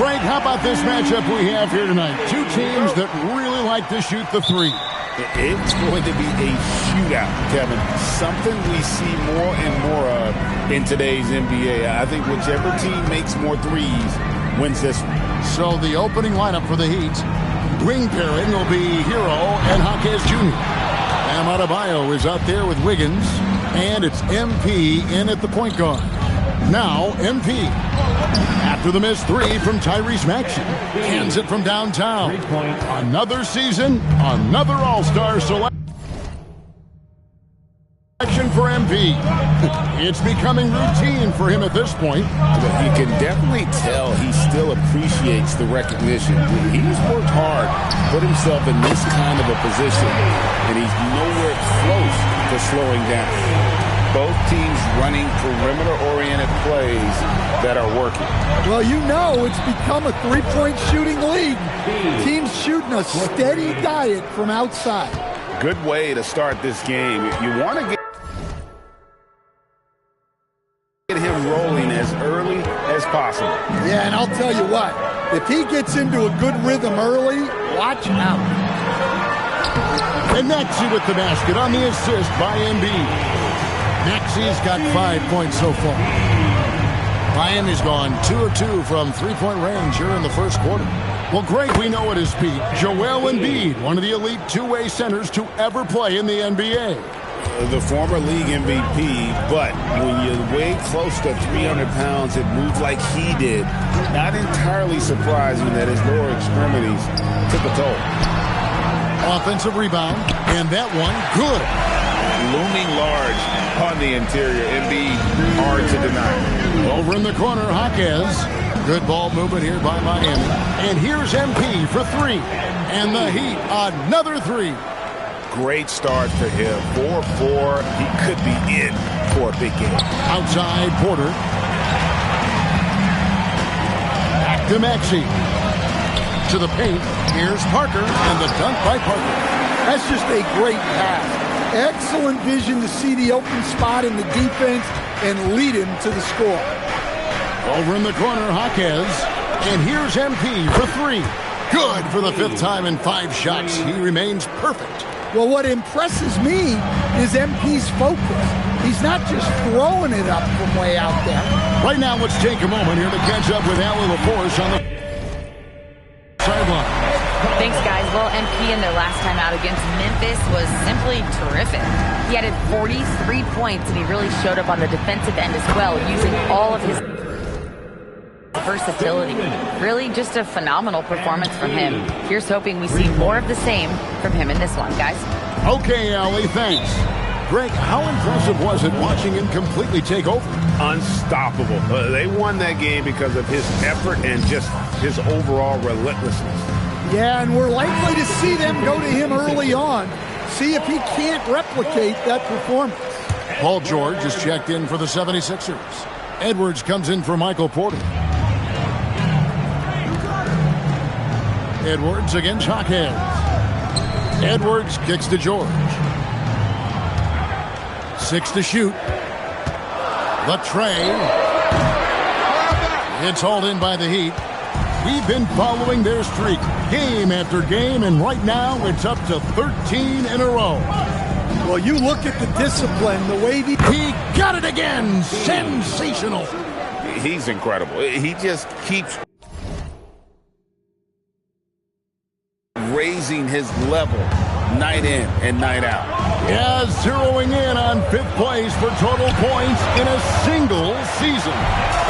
Greg, how about this matchup we have here tonight? Two teams that really like to shoot the three. It's going to be a shootout, Kevin. Something we see more and more of in today's NBA. I think whichever team makes more threes wins this one. So the opening lineup for the Heat. Ring pairing will be Hero and Jaquez Jr. Bam Adebayo is out there with Wiggins. And it's MP in at the point guard. Now MP. After the missed three from Tyrese Maxey. Hands it from downtown. Another season, another All-Star selection for MP. It's becoming routine for him at this point. But you can definitely tell he still appreciates the recognition. He's worked hard, put himself in this kind of a position, and he's nowhere close to slowing down. Both teams running perimeter-oriented plays that are working. Well, you know it's become a three-point shooting league. Teams shooting a steady diet from outside. Good way to start this game. You want to get him rolling as early as possible. Yeah, and I'll tell you what, if he gets into a good rhythm early, watch out. And Maxey with the basket on the assist by Embiid. Maxey's got 5 points so far. Miami's gone 2 of 2 from three-point range here in the first quarter. Well, Greg, we know at his peak, Joel Embiid, one of the elite two-way centers to ever play in the NBA. The former league MVP, but when you weigh close to 300 pounds and move like he did, not entirely surprising that his lower extremities took a toll. Offensive rebound, and that one good. Looming large on the interior. Embiid, hard to deny. Over in the corner, Jaquez. Good ball movement here by Miami. And here's MP for three. And the Heat, another three. Great start for him. 4-4. He could be in for a big game. Outside, Porter. Back to Maxey. To the paint. Here's Parker. And the dunk by Parker. That's just a great pass. Excellent vision to see the open spot in the defense and lead him to the score. Over in the corner, Jaquez. And here's MP for three. Good for the fifth time in 5 shots. He remains perfect. Well, what impresses me is MP's focus. He's not just throwing it up from way out there. Right now, let's take a moment here to catch up with Allie LaForce on the sideline. Thanks, guys. Well, MP in their last time out against Memphis was simply terrific. He added 43 points, and he really showed up on the defensive end as well, using all of his versatility. Really just a phenomenal performance from him. Here's hoping we see more of the same from him in this one, guys. Okay, Allie, thanks. Greg, how impressive was it watching him completely take over? Unstoppable. They won that game because of his effort and just his overall relentlessness. Yeah, and we're likely to see them go to him early on. See if he can't replicate that performance. Paul George is checked in for the 76ers. Edwards comes in for Michael Porter. Edwards against Hawkins. Edwards kicks to George. 6 to shoot. The tray. It's hauled in by the Heat. We've been following their streak game after game, and right now it's up to 13 in a row. Well, you look at the discipline, the way he got it again. Sensational. He's incredible. He just keeps raising his level night in and night out. Yeah, zeroing in on 5th place for total points in a single season.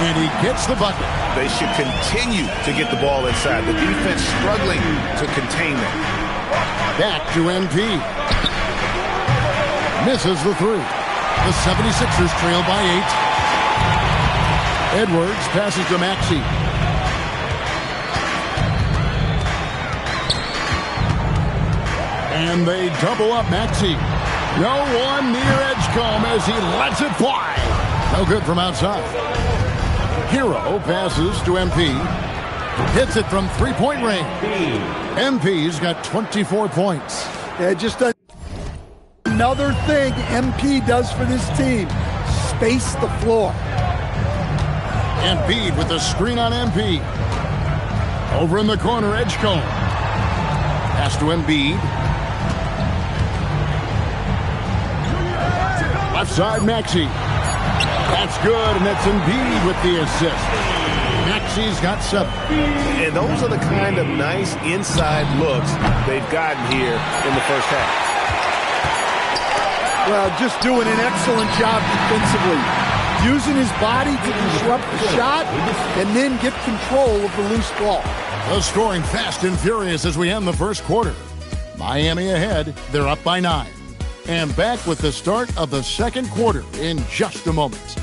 And he gets the bucket. They should continue to get the ball inside. The defense struggling to contain them. Back to MP. Misses the 3. The 76ers trail by 8. Edwards passes to Maxey. And they double up Maxey. No one near Edgecombe as he lets it fly. No good from outside. Hero passes to MP. Hits it from three-point range. MP's got 24 points. Yeah, just another thing MP does for this team. Space the floor. Embiid with the screen on MP. Over in the corner, Edgecombe. Pass to Embiid. Left side, Maxey. That's good, and that's Embiid with the assist. Maxey's got 7. And those are the kind of nice inside looks they've gotten here in the first half. Well, just doing an excellent job defensively. Using his body to disrupt the shot and then get control of the loose ball. The scoring fast and furious as we end the first quarter. Miami ahead. They're up by 9. And back with the start of the second quarter in just a moment.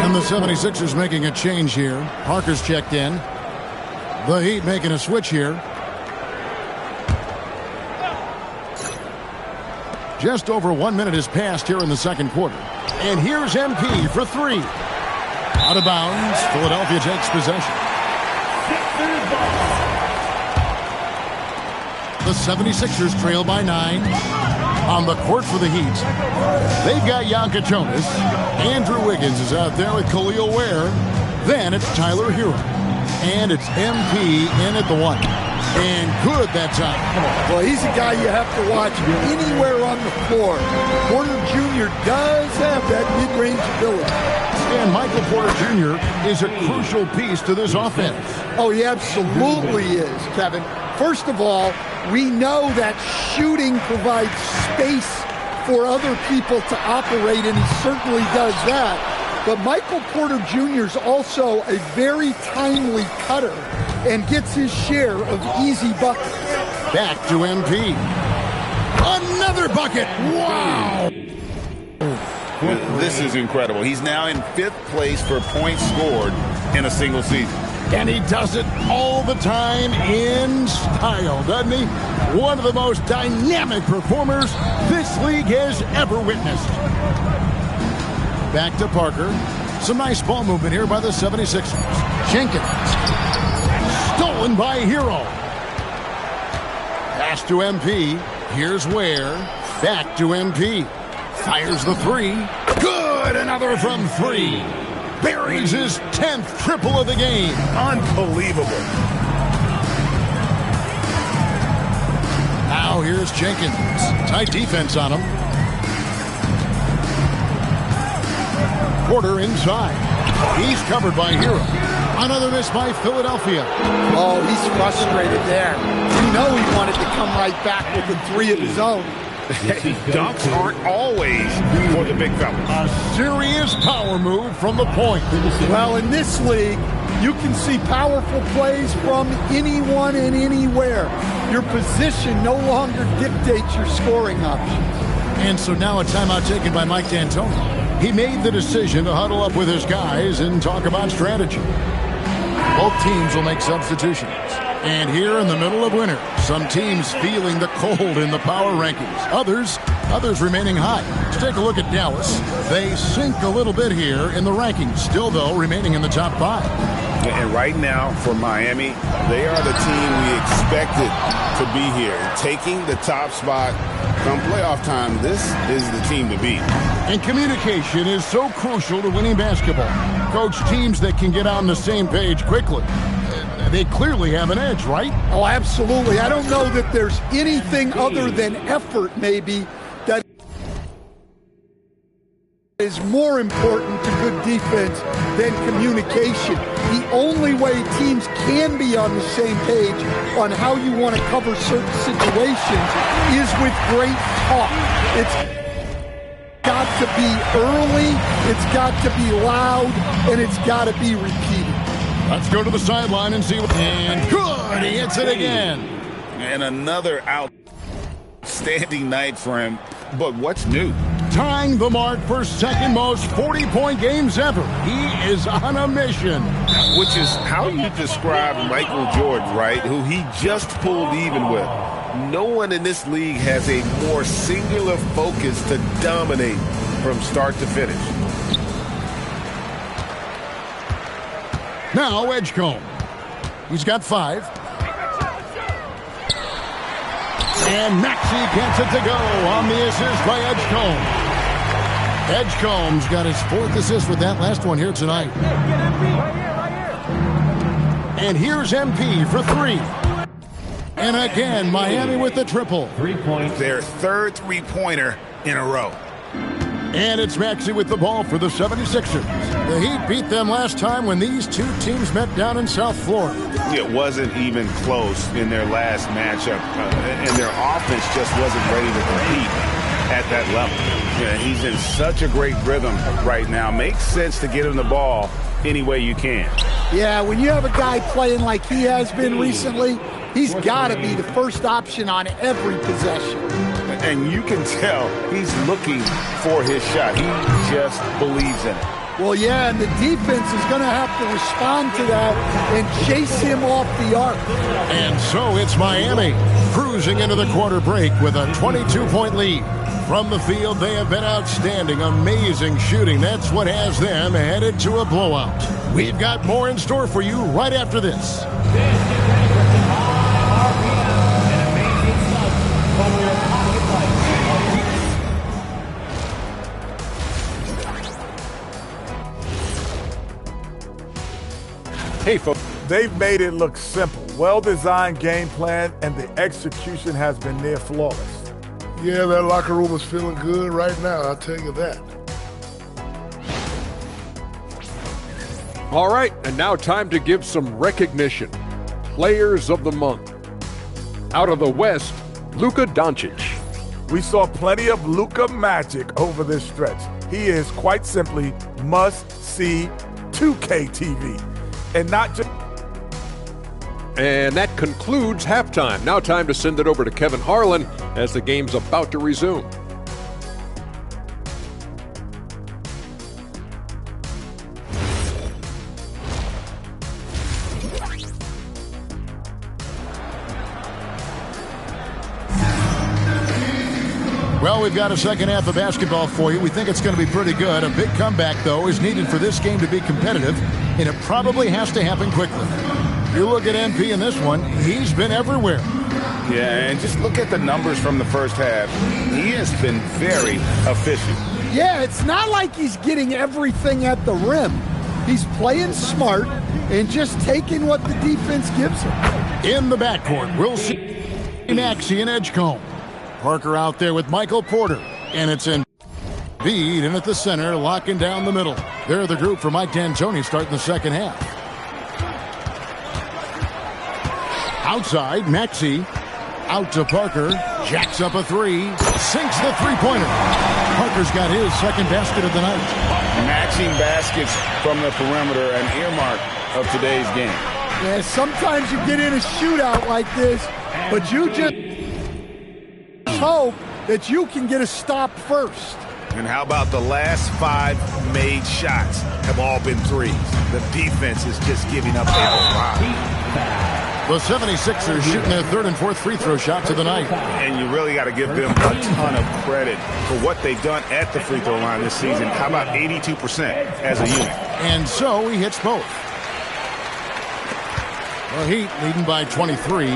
And the 76ers making a change here. Parker's checked in. The Heat making a switch here. Just over 1 minute has passed here in the second quarter. And here's MP for 3. Out of bounds. Philadelphia takes possession. The 76ers trail by 9. On the court for the Heat, they've got Jonas. Andrew Wiggins is out there with Khalil Ware. Then it's Tyler Hero. And it's MP in at the 1. And good that time. Well, he's a guy you have to watch anywhere on the floor. Porter Jr. does have that mid-range ability. And Michael Porter Jr. is a crucial piece to this offense. Oh, he absolutely is, Kevin. First of all, we know that shooting provides space for other people to operate, and he certainly does that. But Michael Porter Jr. is also a very timely cutter and gets his share of easy buckets. Back to MP. Another bucket. Wow. This is incredible. He's now in 5th place for points scored in a single season. And he does it all the time in style, doesn't he? One of the most dynamic performers this league has ever witnessed. Back to Parker. Some nice ball movement here by the 76ers. Jenkins. Stolen by Hero. Pass to MP. Here's Ware. Back to MP. Fires the 3. Good! Another from 3. Buries his 10th triple of the game. Unbelievable. Now here's Jenkins. Tight defense on him. Porter inside. He's covered by Hero. Another miss by Philadelphia. Oh, he's frustrated there. You know he wanted to come right back with the 3 of his own. Dunks aren't always for the big fella. A serious power move from the point. Well, in this league, you can see powerful plays from anyone and anywhere. Your position no longer dictates your scoring options. And so now a timeout taken by Mike D'Antoni. He made the decision to huddle up with his guys and talk about strategy. Both teams will make substitutions. And here in the middle of winter, some teams feeling the cold in the power rankings. Others remaining high. Let's take a look at Dallas. They sink a little bit here in the rankings. Still, though, remaining in the top 5. And right now, for Miami, they are the team we expected to be here. Taking the top spot come playoff time, this is the team to beat. And communication is so crucial to winning basketball. Coach, teams that can get on the same page quickly, they clearly have an edge, right? Oh, absolutely. I don't know that there's anything other than effort, maybe, that is more important to good defense than communication. The only way teams can be on the same page on how you want to cover certain situations is with great talk. It's got to be early, it's got to be loud, and it's got to be repeated. Let's go to the sideline and see what... And good! He hits it again. And another outstanding night for him. But what's new? Tying the mark for second most 40-point games ever. He is on a mission. Which is how you describe Michael Jordan, right? Who he just pulled even with. No one in this league has a more singular focus to dominate from start to finish. Now Edgecombe. He's got 5. And Maxey gets it to go on the assist by Edgecombe. Edgecombe's got his 4th assist with that last one here tonight. And here's MP for 3. And again, Miami with the triple. 3 points. Their 3rd three-pointer in a row. And it's Maxey with the ball for the 76ers. The Heat beat them last time when these two teams met down in South Florida. It wasn't even close in their last matchup, and their offense just wasn't ready to compete at that level. Yeah, he's in such a great rhythm right now. Makes sense to get him the ball any way you can. Yeah, when you have a guy playing like he has been recently, he's got to be the first option on every possession. And you can tell he's looking for his shot. He just believes in it. Well, yeah, and the defense is going to have to respond to that and chase him off the arc. And so it's Miami cruising into the quarter break with a 22-point lead. From the field, they have been outstanding, amazing shooting. That's what has them headed to a blowout. We've got more in store for you right after this. Hey, folks. They've made it look simple. Well-designed game plan, and the execution has been near flawless. Yeah, that locker room is feeling good right now, I'll tell you that. All right, and now time to give some recognition. Players of the Month. Out of the West, Luka Doncic. We saw plenty of Luka magic over this stretch. He is quite simply must-see 2K TV. And not just... And that concludes halftime. Now time to send it over to Kevin Harlan as the game's about to resume. Well, we've got a second half of basketball for you. We think it's going to be pretty good. A big comeback, though, is needed for this game to be competitive, and it probably has to happen quickly. You look at MP in this one, he's been everywhere. Yeah, and just look at the numbers from the first half. He has been very efficient. Yeah, it's not like he's getting everything at the rim. He's playing smart and just taking what the defense gives him. In the backcourt, we'll see Maxey and Edgecombe. Parker out there with Michael Porter, and it's in Embiid in at the center, locking down the middle. They're the group for Mike D'Antoni starting the second half. Outside, Maxey out to Parker, jacks up a 3, sinks the three-pointer. Parker's got his second basket of the night. Matching baskets from the perimeter, an earmark of today's game. Yeah, sometimes you get in a shootout like this, but you just hope that you can get a stop first. And how about the last 5 made shots have all been threes? The defense is just giving up a lot. The 76ers shooting their 3rd and 4th free throw shots of the night. And you really got to give them a ton of credit for what they've done at the free throw line this season. How about 82% as a unit? And so he hits both. The Heat leading by 23.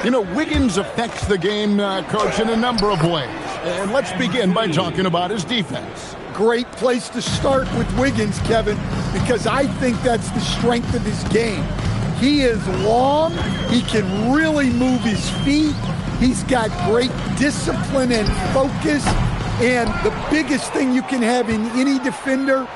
You know, Wiggins affects the game, Coach, in a number of ways. And let's begin by talking about his defense. Great place to start with Wiggins, Kevin, because I think that's the strength of his game. He is long. He can really move his feet. He's got great discipline and focus. And the biggest thing you can have in any defender,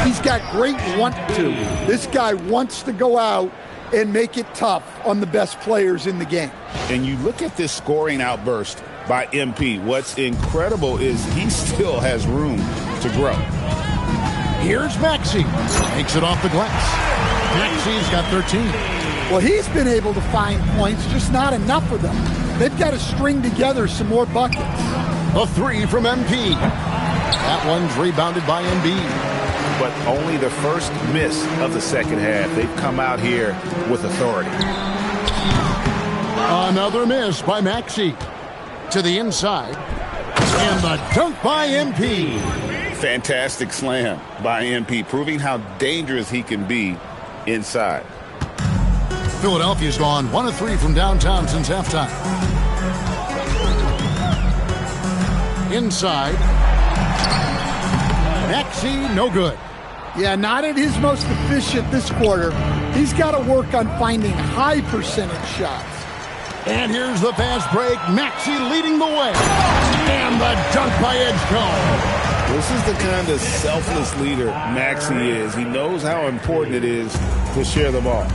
he's got great want to. This guy wants to go out and make it tough on the best players in the game. And you look at this scoring outburst by MP. What's incredible is he still has room to grow. Here's Maxey. Takes it off the glass. Maxey's got 13. Well, he's been able to find points, just not enough of them. They've got to string together some more buckets. A 3 from MP. That one's rebounded by Embiid. But only the first miss of the second half. They've come out here with authority. Another miss by Maxey. To the inside. And the dunk by MP. Fantastic slam by MP, proving how dangerous he can be inside. Philadelphia's gone 1 of 3 from downtown since halftime. Inside. Maxey, no good. Yeah, not at his most efficient this quarter. He's got to work on finding high percentage shots. And here's the fast break. Maxey leading the way. And the dunk by Edgecombe. This is the kind of selfless leader Maxey is. He knows how important it is to share the ball.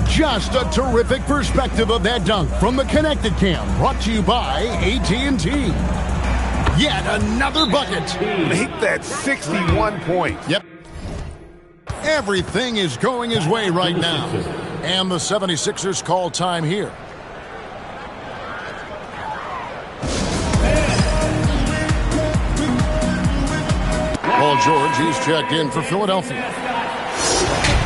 Just a terrific perspective of that dunk from the Connected Cam, brought to you by AT&T. Yet another bucket. Make that 61 points. Yep. Everything is going his way right now. And the 76ers call time here. Paul George, he's checked in for Philadelphia.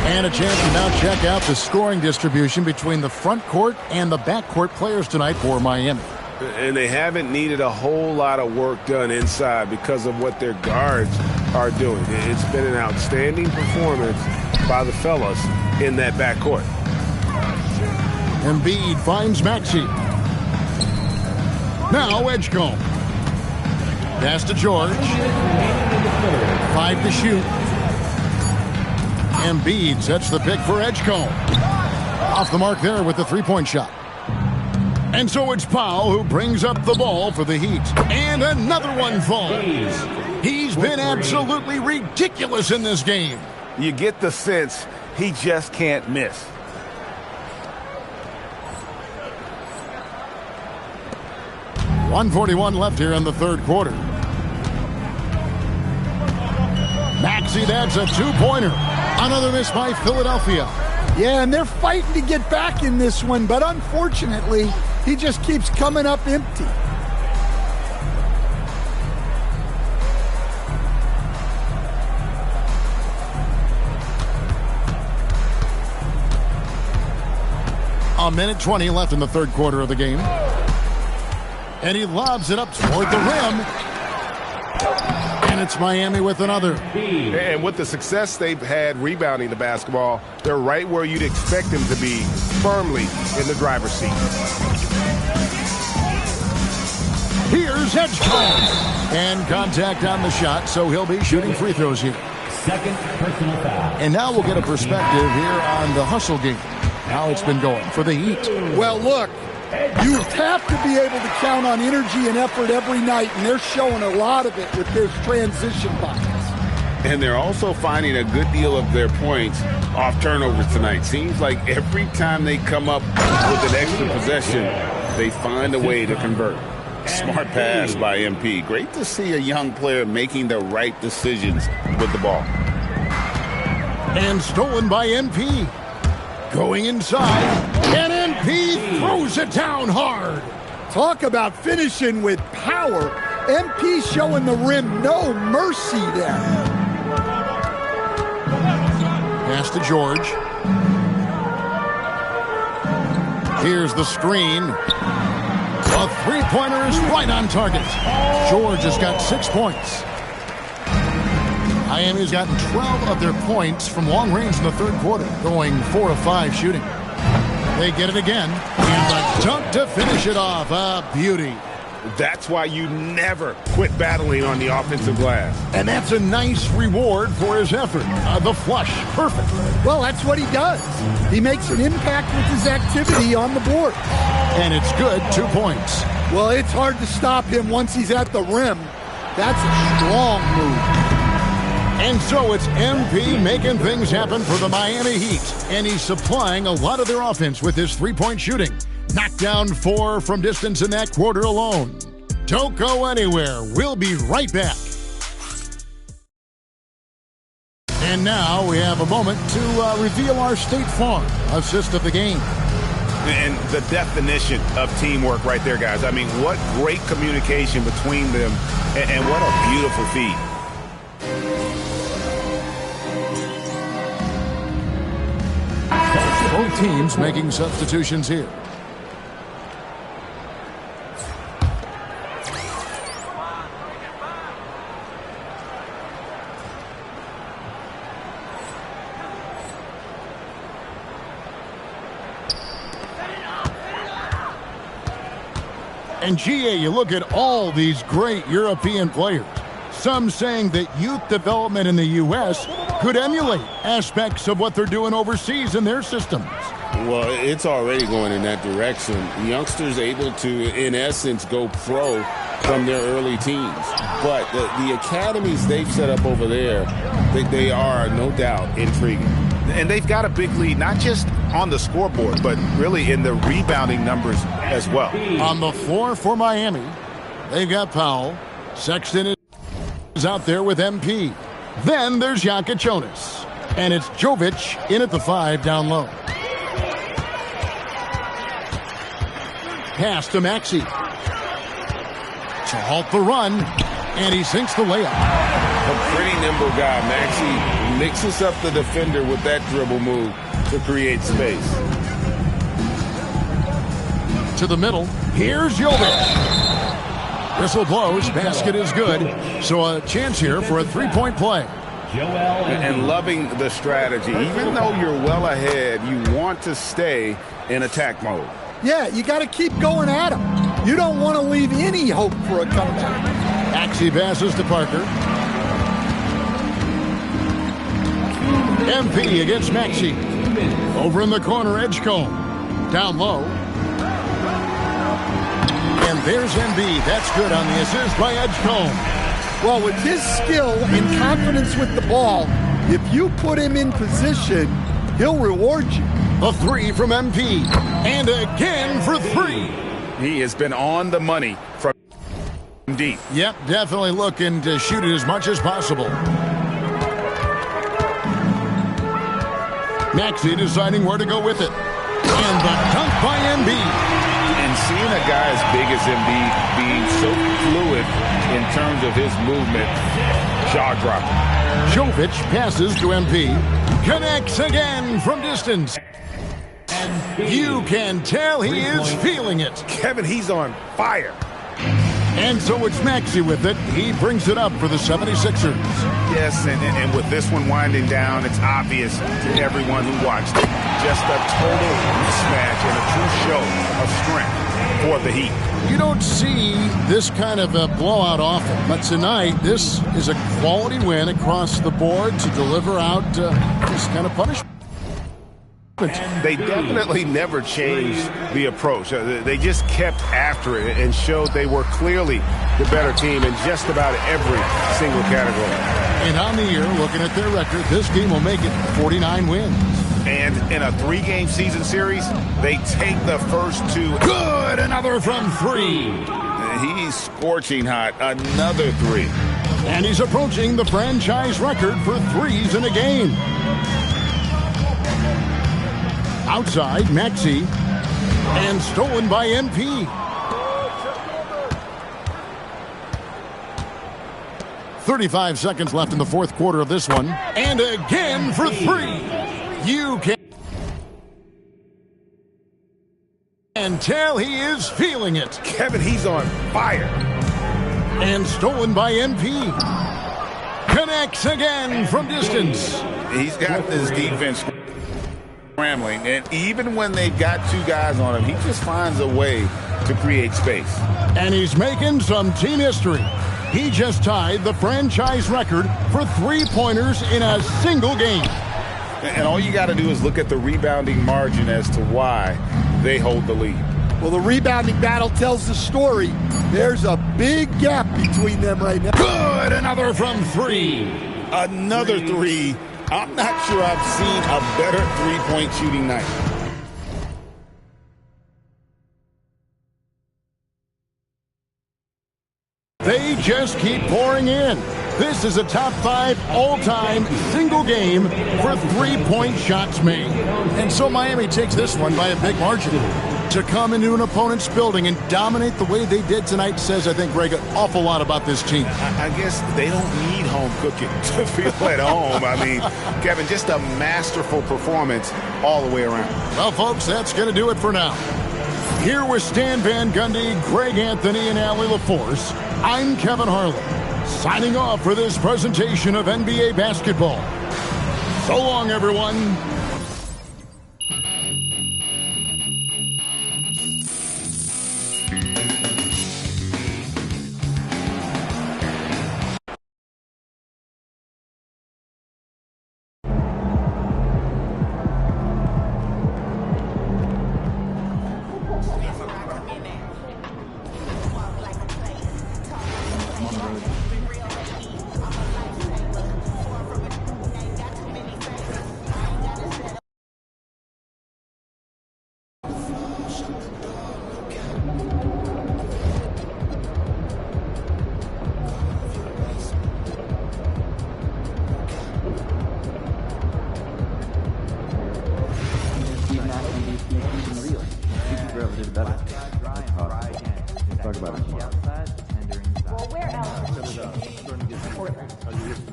And a chance to now check out the scoring distribution between the front court and the back court players tonight for Miami. And they haven't needed a whole lot of work done inside because of what their guards are doing. It's been an outstanding performance by the fellas in that back court. Embiid finds Maxey. Now Edgecombe. Pass to George. 5 to shoot. Embiid sets the pick for Edgecombe. Off the mark there with the three-point shot. And so it's Powell who brings up the ball for the Heat. And another one falls. He's been absolutely ridiculous in this game. You get the sense he just can't miss. .141 left here in the third quarter. Maxey, that's a two-pointer. Another miss by Philadelphia. Yeah, and they're fighting to get back in this one, but unfortunately, he just keeps coming up empty. A minute 20 left in the third quarter of the game. And he lobs it up toward the rim. And it's Miami with another. And with the success they've had rebounding the basketball, they're right where you'd expect them to be, firmly in the driver's seat. Here's Edgecombe. And contact on the shot, so he'll be shooting free throws here. Second personal foul. And now we'll get a perspective here on the hustle game. How it's been going for the Heat. Well, look, you have to be able to count on energy and effort every night, and they're showing a lot of it with their transition buckets. And they're also finding a good deal of their points off turnovers tonight. Seems like every time they come up with an extra possession, they find a way to convert. Smart pass by MP. Great to see a young player making the right decisions with the ball. And stolen by MP. Going inside, and MP throws it down hard. Talk about finishing with power. MP showing the rim no mercy there. Pass to George. Here's the screen. A three-pointer is right on target. George has got 6 points. Miami's gotten 12 of their points from long range in the third quarter, going 4 of 5 shooting. They get it again, and the dunk to finish it off. A beauty. That's why you never quit battling on the offensive glass. And that's a nice reward for his effort. The flush, perfect. Well, that's what he does. He makes an impact with his activity on the board. And it's good, 2 points. Well, it's hard to stop him once he's at the rim. That's a strong move. And so it's MP making things happen for the Miami Heat. And he's supplying a lot of their offense with his three-point shooting. Knocked down 4 from distance in that quarter alone. Don't go anywhere. We'll be right back. And now we have a moment to reveal our State Farm assist of the game. And the definition of teamwork right there, guys. I mean, what great communication between them, and what a beautiful feed. Both teams making substitutions here. And GA, you look at all these great European players. Some saying that youth development in the U.S. could emulate aspects of what they're doing overseas in their systems. Well, it's already going in that direction. Youngsters able to, in essence, go pro from their early teens. But the academies they've set up over there, they are, no doubt, intriguing. And they've got a big lead, not just on the scoreboard, but really in the rebounding numbers as well. On the floor for Miami, they've got Powell. Sexton is out there with MP. Then there's Jonas. And it's Jovic in at the 5 down low. Pass to Maxey. To halt the run. And he sinks the layup. A pretty nimble guy. Maxey mixes up the defender with that dribble move to create space. To the middle. Here's Jovic. Whistle blows. Basket is good. So a chance here for a three-point play. And loving the strategy. Even though you're well ahead, you want to stay in attack mode. Yeah, you got to keep going at him. You don't want to leave any hope for a comeback. Maxey passes to Parker. MP against Maxey. Over in the corner, Edgecombe. Down low. And there's Embiid. That's good on the assist by Edgecombe. Well, with his skill and confidence with the ball, if you put him in position, he'll reward you. A 3 from MP. And again for 3. He has been on the money from deep. Yep, definitely looking to shoot it as much as possible. Maxey deciding where to go with it. And the dunk by Embiid. And seeing a guy as big as Embiid being so fluid in terms of his movement, jaw-dropping. Jovic passes to MP. Connects again from distance. And you can tell he is feeling it. Kevin, he's on fire. And so it's Maxey with it. He brings it up for the 76ers. Yes, and with this one winding down, it's obvious to everyone who watched it. Just a total mismatch and a true show of strength for the Heat. You don't see this kind of a blowout often, but tonight this is a quality win across the board to deliver out this kind of punishment. They definitely never changed the approach. They just kept after it and showed they were clearly the better team in just about every single category. And on the year, looking at their record, this team will make it 49 wins. And in a 3-game season series, they take the first 2. Good! Another from 3. He's scorching hot. Another 3. And he's approaching the franchise record for threes in a game. Outside, Maxey. And stolen by MP. 35 seconds left in the fourth quarter of this one. And again for three. You can tell he is feeling it. Kevin, he's on fire. And stolen by MP. Connects again from distance. He's got this defense scrambling, and even when they've got two guys on him, he just finds a way to create space. And he's making some team history. He just tied the franchise record for three-pointers in a single game. And all you got to do is look at the rebounding margin as to why they hold the lead. Well, the rebounding battle tells the story. There's a big gap between them right now. Good, another from three. Another three. I'm not sure I've seen a better three-point shooting night. They just keep pouring in. This is a top 5 all-time single game for three-point shots made. And so Miami takes this one by a big margin. To come into an opponent's building and dominate the way they did tonight says, I think, Greg, an awful lot about this team. I guess they don't need home cooking to feel at home. I mean, Kevin, just a masterful performance all the way around. Well, folks, that's going to do it for now. Here with Stan Van Gundy, Greg Anthony, and Allie LaForce, I'm Kevin Harlan, signing off for this presentation of NBA basketball. So long, everyone.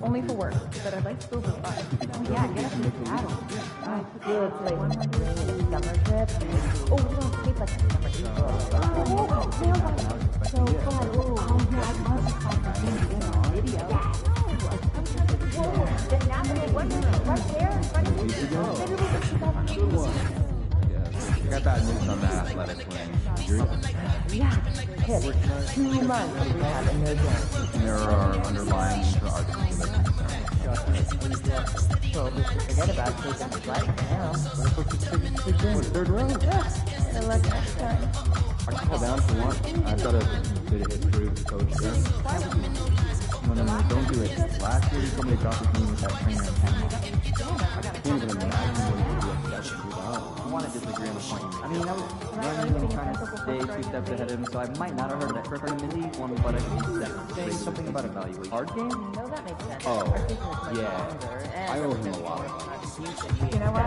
Only for work, but I'd like to go for fun. Yeah, get us a paddle. It's like summer trip. Oh, we don't take like a summer trip. So fun. Oh, yeah, I love the video. Then now they went right there in front of you. I got bad news on that athletics wing. Yeah, hit 2 months of rehab and no game. There are underlying articulation concerns. So forget about taking the flight now. Third row. Yeah, good luck next time. I can call down if you want. I've got a bit of history with the coach there. No, don't do it. Last year, somebody dropped his knee with that trainer in town. I can't even imagine what he could do if that should do that. I want to disagree on the point. I mean, I was running and trying to stay 2 steps ahead of him, so I might not have heard that proximity one, but I think saying something about evaluation. Hard game? No, that makes sense. Oh, Our business is yeah. I owe him a lot. You know what?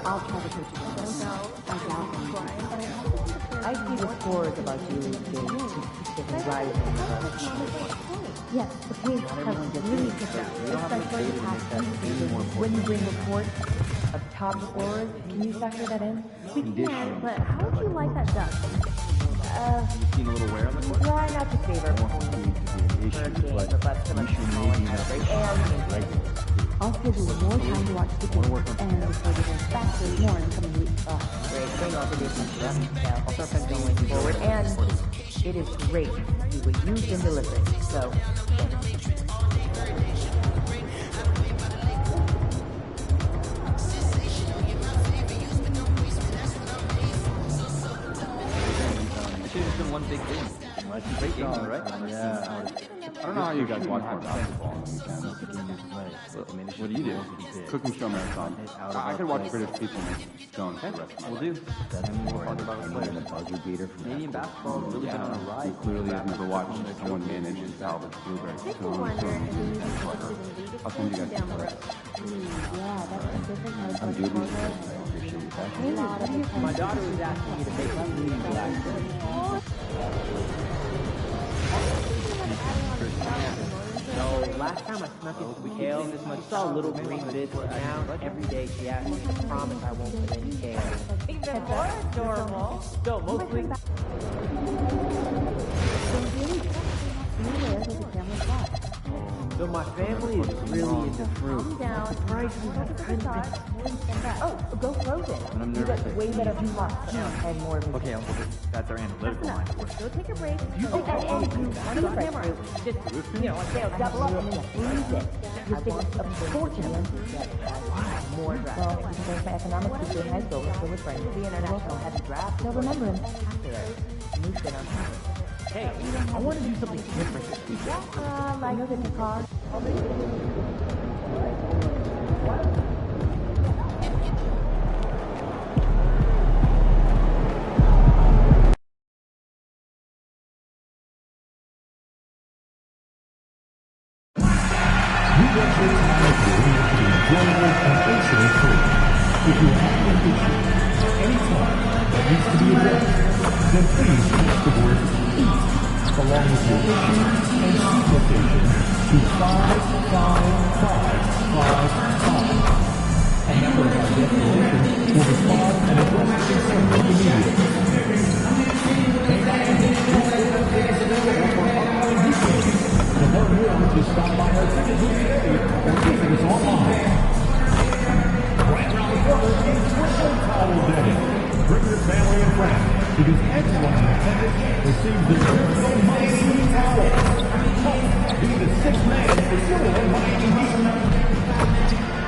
I'll try to coach you. No, I doubt him. I see the scores about you getting rising. Yes, the pace has really picked up, especially the past season. When you bring reports of top scorers, can you factor that in? We can, but how would you like that done? You seem a little wear on the court? Try not to favor for a game, but that's so much more and I'll schedule more time to watch the game and before getting faster more in coming weeks. Oh, great. Bring all the business. Yeah, I'll start going forward. And it is great to see what you've been delivering. So, It's been one big thing. Great game, right? Yeah. I don't know how you guys watch more basketball on the weekend. What do you do? Cooking show marathon. I could watch British people make stones for the rest of my life. We'll do. We'll talk about it. Canadian basketball is really been on a ride. Clearly, I've never watched someone manage and salvage blueberries. I'll send you guys some photos. I'm doing this. I appreciate that. my daughter was asking me to make up meetings last night. No, last time I snuck into kale, I saw a little green bit. Now, every day she asks me to promise I won't put any kale. Even more adorable. So, mostly... So my family is really into fruit. Calm down. Prices have kind of Oh, go frozen. When I'm You nervous, got way better luck and more. Okay, Uncle, that's our analytical line. Go take a break. Oh, and you on the camera. Just, double up and then freeze it. You think a fortune. More draft. Well, because my economics teacher in high school was still with friends. The international had a draft. They'll remember him. New shit on top. Hey, I want to do something different this week. Like go get your car. If you have an issue anytime that needs to be addressed, then please text the word EAT along with your issue and seat location to 55555. A member of our guest solution will respond and address the concern immediately. To learn more, just stop by our ticket booth today or visit us online. Right around the corner is Twinkle Towel Day. Bring your family and friends because everyone in attendance receives the Twinkle myCareer Towel. Be the sixth man for your Miami Heat.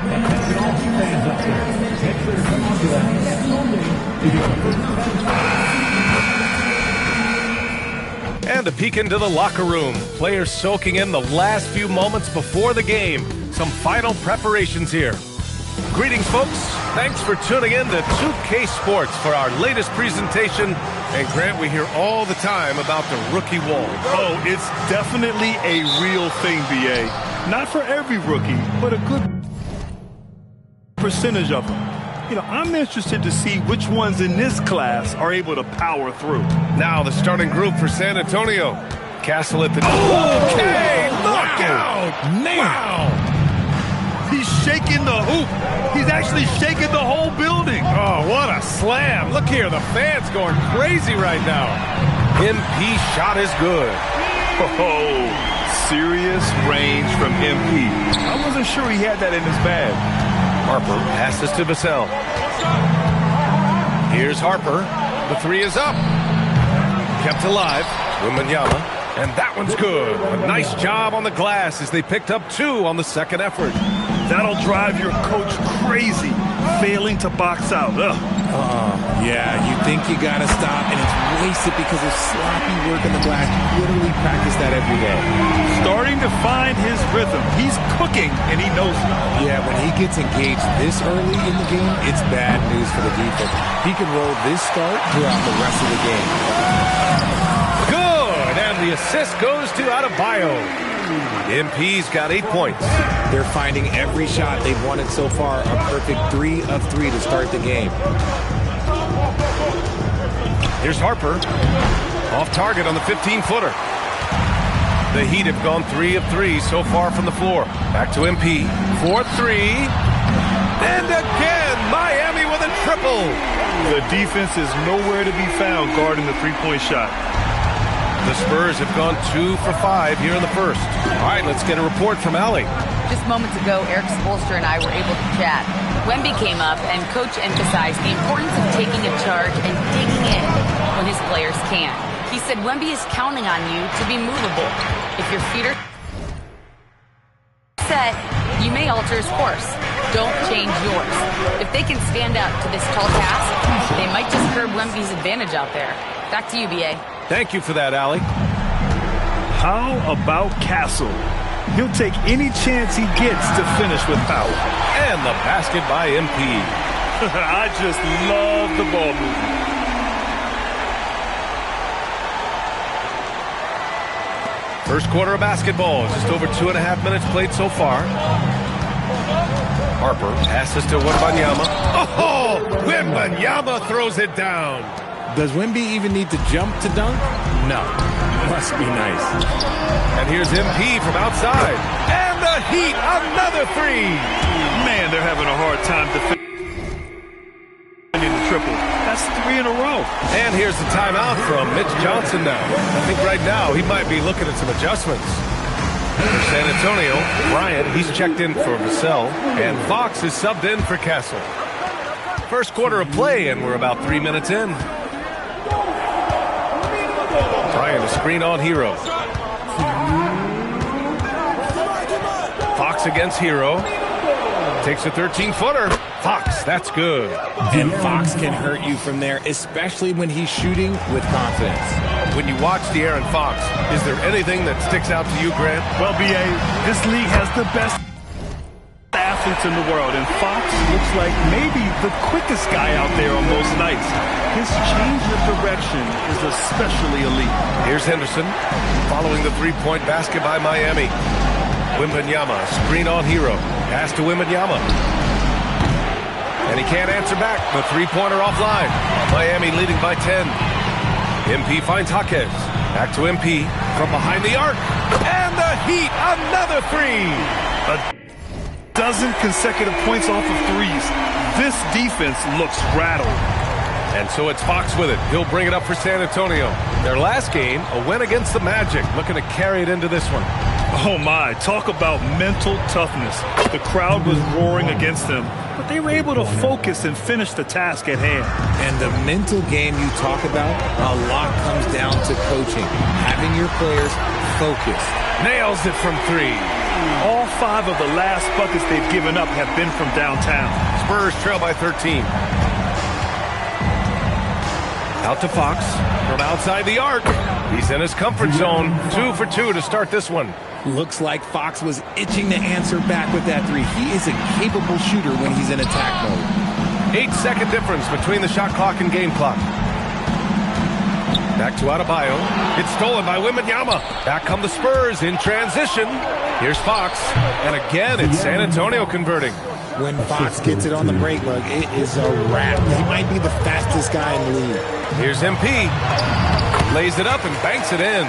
And that's all you fans out there. Make sure to come on to the next home game to get the first And a peek into the locker room. Players soaking in the last few moments before the game. Some final preparations here. Greetings, folks. Thanks for tuning in to 2K Sports for our latest presentation. And Grant, we hear all the time about the rookie wall. Oh, it's definitely a real thing, BA. Not for every rookie, but a good percentage of them. You know, I'm interested to see which ones in this class are able to power through. Now the starting group for San Antonio. Castle at the... Okay, look out! Wow! He's shaking the hoop. He's actually shaking the whole building. Oh, what a slam. Look here, the fans going crazy right now. MP shot is good. Oh, serious range from MP. I wasn't sure he had that in his bag. Harper passes to Vassell. Here's Harper. The three is up. Kept alive. Wembanyama. And that one's good. A nice job on the glass as they picked up two on the second effort. That'll drive your coach crazy, failing to box out. Yeah, you think you got to stop, and it's wasted because of sloppy work on the glass. You literally practice that every day. Starting to find his rhythm. He's cooking, and he knows it. Yeah, when he gets engaged this early in the game, it's bad news for the defense. He can roll this start throughout the rest of the game. Good, and the assist goes to Adebayo. MP's got 8 points. They're finding every shot they've wanted so far a perfect 3 of 3 to start the game. Here's Harper. Off target on the 15-footer. The Heat have gone 3 of 3 so far from the floor. Back to MP. 4-3. And again, Miami with a triple. The defense is nowhere to be found guarding the three-point shot. The Spurs have gone 2 for 5 here in the first. All right, let's get a report from Allie. Just moments ago, Eric Spoelstra and I were able to chat. Wemby came up, and Coach emphasized the importance of taking a charge and digging in when his players can. He said Wemby is counting on you to be movable. If your feet are set, you may alter his course. Don't change yours. If they can stand up to this tall task, they might just curb Wemby's advantage out there. Back to you, BA. Thank you for that, Allie. How about Castle? He'll take any chance he gets to finish with power. And the basket by MP. I just love the ball movement. First quarter of basketball. Just over 2.5 minutes played so far. Harper passes to Wembanyama. Oh, Wembanyama throws it down. Does Wemby even need to jump to dunk? No. Must be nice. And here's MP from outside. And the Heat, another three. Man, they're having a hard time defending the triple. That's 3 in a row. And here's the timeout from Mitch Johnson now. I think right now he might be looking at some adjustments. For San Antonio, Bryant, he's checked in for Vassell, and Fox is subbed in for Castle. First quarter of play, and we're about 3 minutes in. Bryant, a screen on Hero. Fox against Hero. Takes a 13-footer. Fox, that's good. And Fox can hurt you from there, especially when he's shooting with confidence. When you watch De'Aaron Fox, is there anything that sticks out to you, Grant? Well, B.A., this league has the best athletes in the world, and Fox looks like maybe the quickest guy out there on most nights. His change of direction is especially elite. Here's Henderson following the three-point basket by Miami. Wembanyama, screen on Hero. Pass to Wembanyama. And he can't answer back. The three-pointer offline. Miami leading by 10. MP finds Jaquez. Back to MP from behind the arc. And the Heat, another three. A dozen consecutive points off of threes. This defense looks rattled. And so it's Fox with it. He'll bring it up for San Antonio. Their last game, a win against the Magic. Looking to carry it into this one. Oh my, talk about mental toughness. The crowd was roaring against them, but they were able to focus and finish the task at hand. And the mental game you talk about, a lot comes down to coaching. Having your players focused. Nails it from three. All 5 of the last buckets they've given up have been from downtown. Spurs trail by 13. Out to Fox from outside the arc. He's in his comfort zone. 2 for 2 to start this one. Looks like Fox was itching to answer back with that three. He is a capable shooter when he's in attack mode. 8-second difference between the shot clock and game clock. Back to Adebayo. It's stolen by Wembanyama. Back come the Spurs in transition. Here's Fox. And again, it's San Antonio converting. When Fox gets it on the break, look, it is a wrap. He might be the fastest guy in the league. Here's MP. Lays it up and banks it in.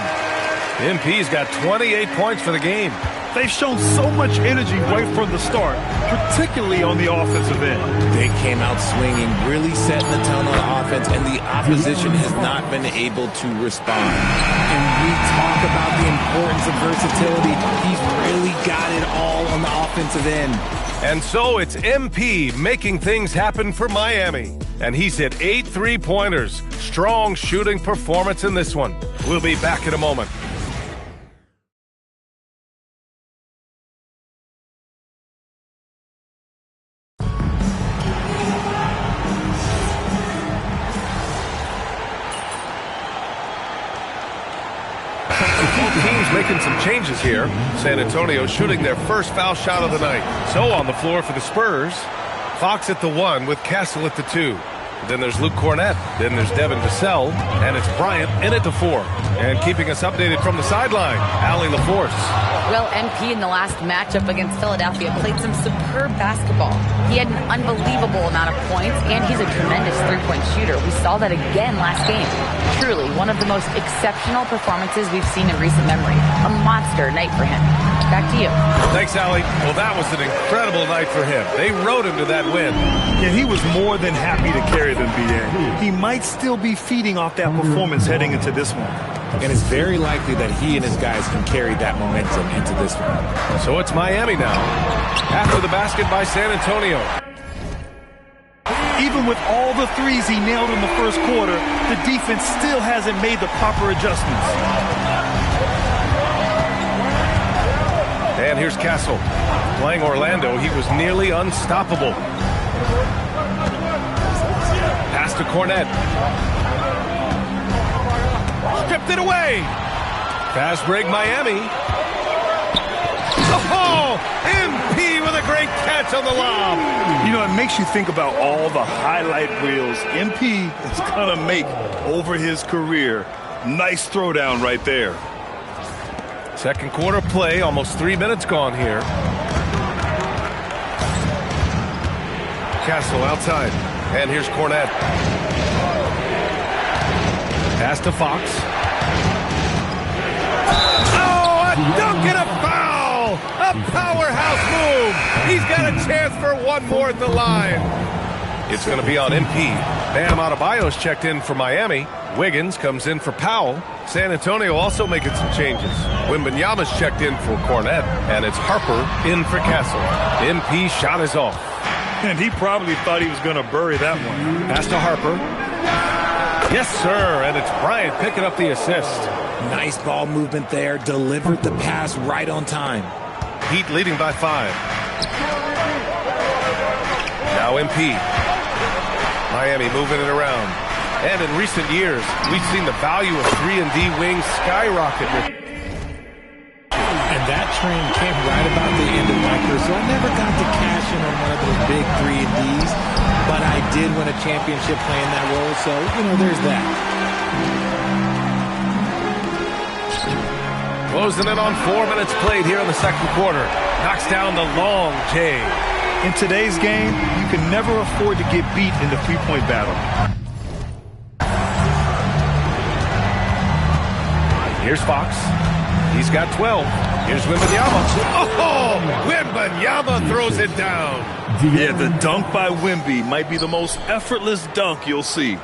MP's got 28 points for the game. They've shown so much energy right from the start, particularly on the offensive end. They came out swinging, really setting the tone on offense, and the opposition has not been able to respond. And we talk about the importance of versatility. He's really got it all on the offensive end. And so it's MP making things happen for Miami. And he's hit 8 3-pointers. Strong shooting performance in this one. We'll be back in a moment. Teams making some changes here. San Antonio shooting their first foul shot of the night. So on the floor for the Spurs, Fox at the 1 with Castle at the 2. Then there's Luke Cornett. Then there's Devin Vassell. And it's Bryant in at the 4. And keeping us updated from the sideline, Allie LaForce. Well, MP in the last matchup against Philadelphia played some superb basketball. He had an unbelievable amount of points, and he's a tremendous three-point shooter. We saw that again last game. Truly, one of the most exceptional performances we've seen in recent memory. A monster night for him. Back to you. Thanks, Allie. Well, that was an incredible night for him. They rode him to that win. Yeah, he was more than happy to carry them, B.A. He might still be feeding off that performance heading into this one. And it's very likely that he and his guys can carry that momentum into this one. So it's Miami now. After the basket by San Antonio. Even with all the threes he nailed in the first quarter, the defense still hasn't made the proper adjustments. And here's Castle. Playing Orlando, he was nearly unstoppable. Pass to Cornett. Stripped it away. Fast break Miami. Oh, MP with a great catch on the lob. You know, it makes you think about all the highlight reels MP is going to make over his career. Nice throwdown right there. Second quarter play, almost 3 minutes gone here. Castle outside. And here's Cornett. Pass to Fox. Oh, a dunk and a foul! A powerhouse move! He's got a chance for one more at the line. It's going to be on MP. Bam Adebayo's checked in for Miami. Wiggins comes in for Powell. San Antonio also making some changes. Wembanyama's checked in for Cornette. And it's Harper in for Castle. MP shot is off. And he probably thought he was going to bury that one. Pass to Harper. Yes, sir. And it's Bryant picking up the assist. Nice ball movement there. Delivered the pass right on time. Heat leading by 5. Now MP. Miami moving it around. And in recent years, we've seen the value of 3-and-D wings skyrocket. And that trend came right about the end of my career, so I never got to cash in on one of those big 3-and-Ds, but I did win a championship playing that role, so, there's that. Closing in on 4 minutes played here in the second quarter. Knocks down the long J. In today's game, you can never afford to get beat in the three-point battle. Here's Fox. He's got 12. Here's Wembanyama. Oh, Wembanyama throws it down. Yeah, the dunk by Wemby might be the most effortless dunk you'll see.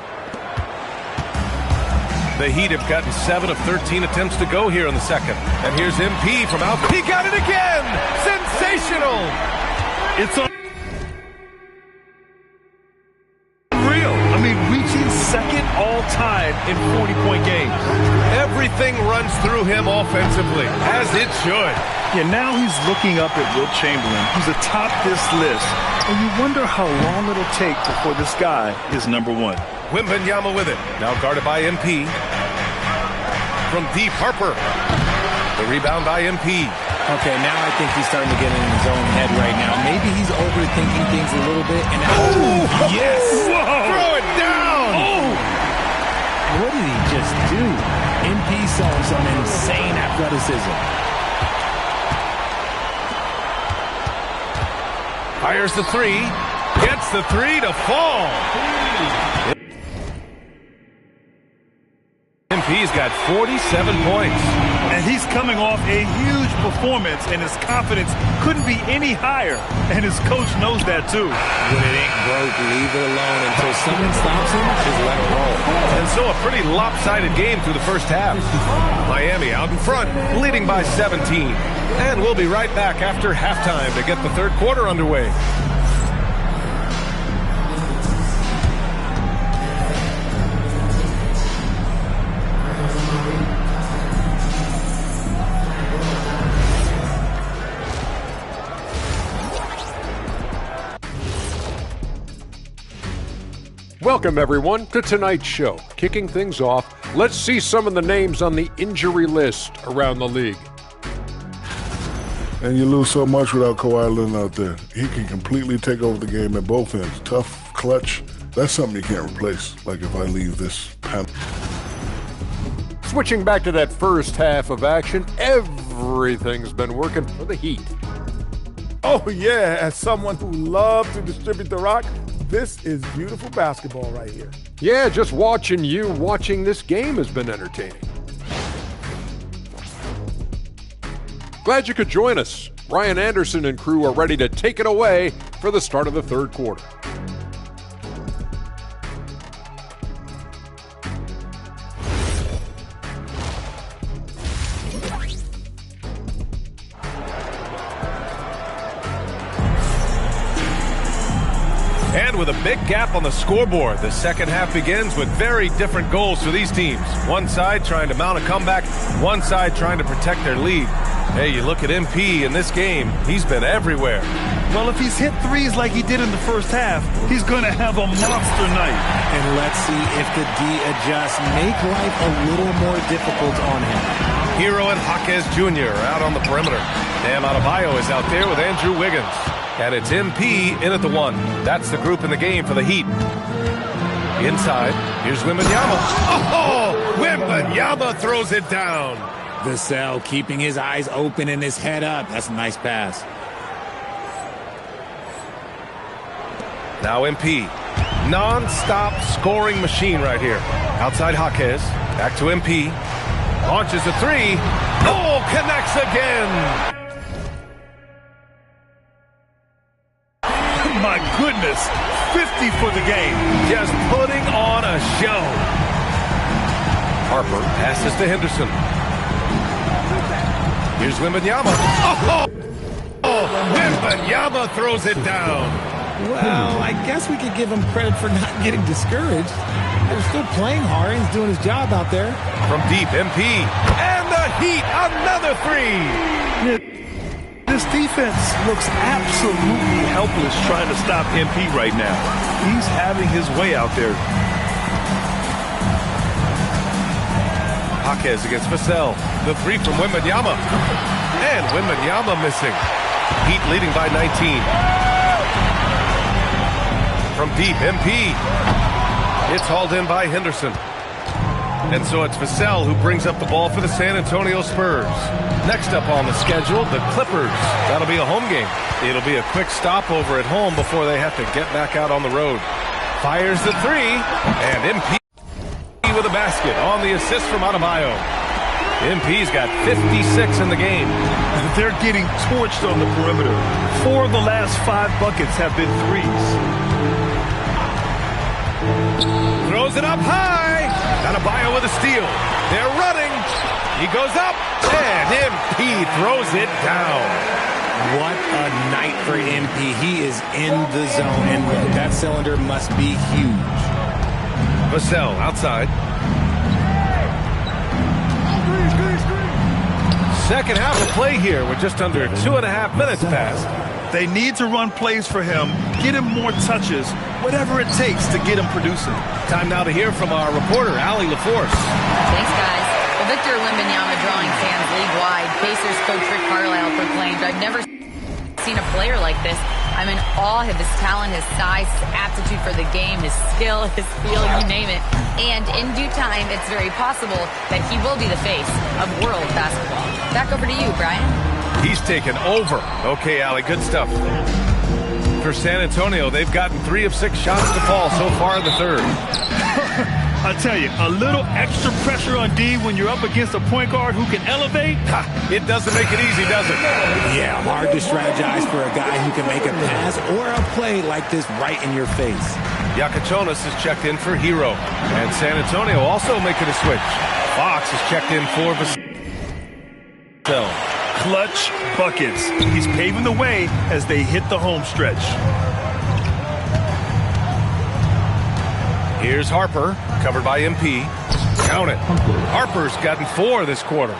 The Heat have gotten 7 of 13 attempts to go here in the second. And here's MP from out. He got it again. Sensational. It's unreal. I mean, reaching second all-time in 40-point games. Everything runs through him offensively, as it should. Yeah, now he's looking up at Wilt Chamberlain, who's atop this list. And you wonder how long it'll take before this guy is number 1. Wembanyama with it. Now guarded by MP. From deep, Harper. The rebound by MP. Okay, now I think he's starting to get in his own head right now. Maybe he's overthinking things a little bit. And yes! Whoa. Throw it down! Oh! What did he just do? MP showing some insane athleticism. Fires the 3. Gets the 3 to fall. MP's got 47 points. And he's coming off a huge performance, and his confidence couldn't be any higher. And his coach knows that, too. When it ain't broke, leave it alone until someone stops him, just let it roll. And so a pretty lopsided game through the first half. Miami out in front, leading by 17. And we'll be right back after halftime to get the third quarter underway. Welcome, everyone, to tonight's show. Kicking things off, let's see some of the names on the injury list around the league. And you lose so much without Kawhi Leonard out there. He can completely take over the game at both ends. Tough, clutch. That's something you can't replace, like if I leave this panel. Switching back to that first half of action, everything's been working for the Heat. Oh, yeah, as someone who loves to distribute the rock, this is beautiful basketball right here. Yeah, just watching this game has been entertaining. Glad you could join us. Ryan Anderson and crew are ready to take it away for the start of the third quarter. And with a big gap on the scoreboard, the second half begins with very different goals for these teams. One side trying to mount a comeback, one side trying to protect their lead. Hey, you look at MP in this game, he's been everywhere. Well, if he's hit threes like he did in the first half, he's going to have a monster night. And let's see if the D adjusts, make life a little more difficult on him. Hero and Jaquez Jr. out on the perimeter. Bam Adebayo is out there with Andrew Wiggins. And it's MP in at the 1. That's the group in the game for the Heat. Inside, here's Wembanyama. Oh, Wembanyama throws it down. Vassell keeping his eyes open and his head up. That's a nice pass. Now MP. Non-stop scoring machine right here. Outside Jaquez. Back to MP. Launches a three. Oh, connects again. My goodness, 50 for the game. Just putting on a show. Harper passes to Henderson. Here's Wembanyama. Oh, Wembanyama throws it down. Well, I guess we could give him credit for not getting discouraged. They're still playing hard. He's doing his job out there. From deep, MP. And the Heat, another three. This defense looks absolutely helpless trying to stop MP right now. He's having his way out there. Jaquez against Vassell. The three from Wembanyama. And Wembanyama missing. Heat leading by 19. From deep, MP. It's hauled in by Henderson. And so it's Vassell who brings up the ball for the San Antonio Spurs. Next up on the schedule, the Clippers. That'll be a home game. It'll be a quick stopover at home before they have to get back out on the road. Fires the three, and MP with a basket on the assist from Adebayo. MP's got 56 in the game. They're getting torched on the perimeter. 4 of the last 5 buckets have been threes. Throws it up high. Adebayo with a steal. They're running. He goes up, and MP throws it down. What a night for MP. He is in the zone, and that cylinder must be huge. Vassell outside. Second half of play here with just under 2.5 minutes passed. They need to run plays for him, get him more touches, whatever it takes to get him producing. Time now to hear from our reporter, Allie LaForce. Thanks, guys. Well, Victor Wembanyama drawing fans league-wide. Pacers coach Rick Carlisle proclaimed, "I've never seen a player like this. I'm in awe of his talent, his size, his aptitude for the game, his skill, his feel, you name it. And in due time, it's very possible that he will be the face of world basketball." Back over to you, Brian. He's taken over. Okay, Allie, good stuff. For San Antonio, they've gotten 3 of 6 shots to fall so far in the third. I tell you, a little extra pressure on D when you're up against a point guard who can elevate. It doesn't make it easy, does it? Yeah, hard to strategize for a guy who can make a pass or a play like this right in your face. Yakachonis is checked in for Hero. And San Antonio also making a switch. Fox is checked in for Vassell. Clutch buckets. He's paving the way as they hit the home stretch. Here's Harper, covered by MP. Count it. Harper's gotten 4 this quarter.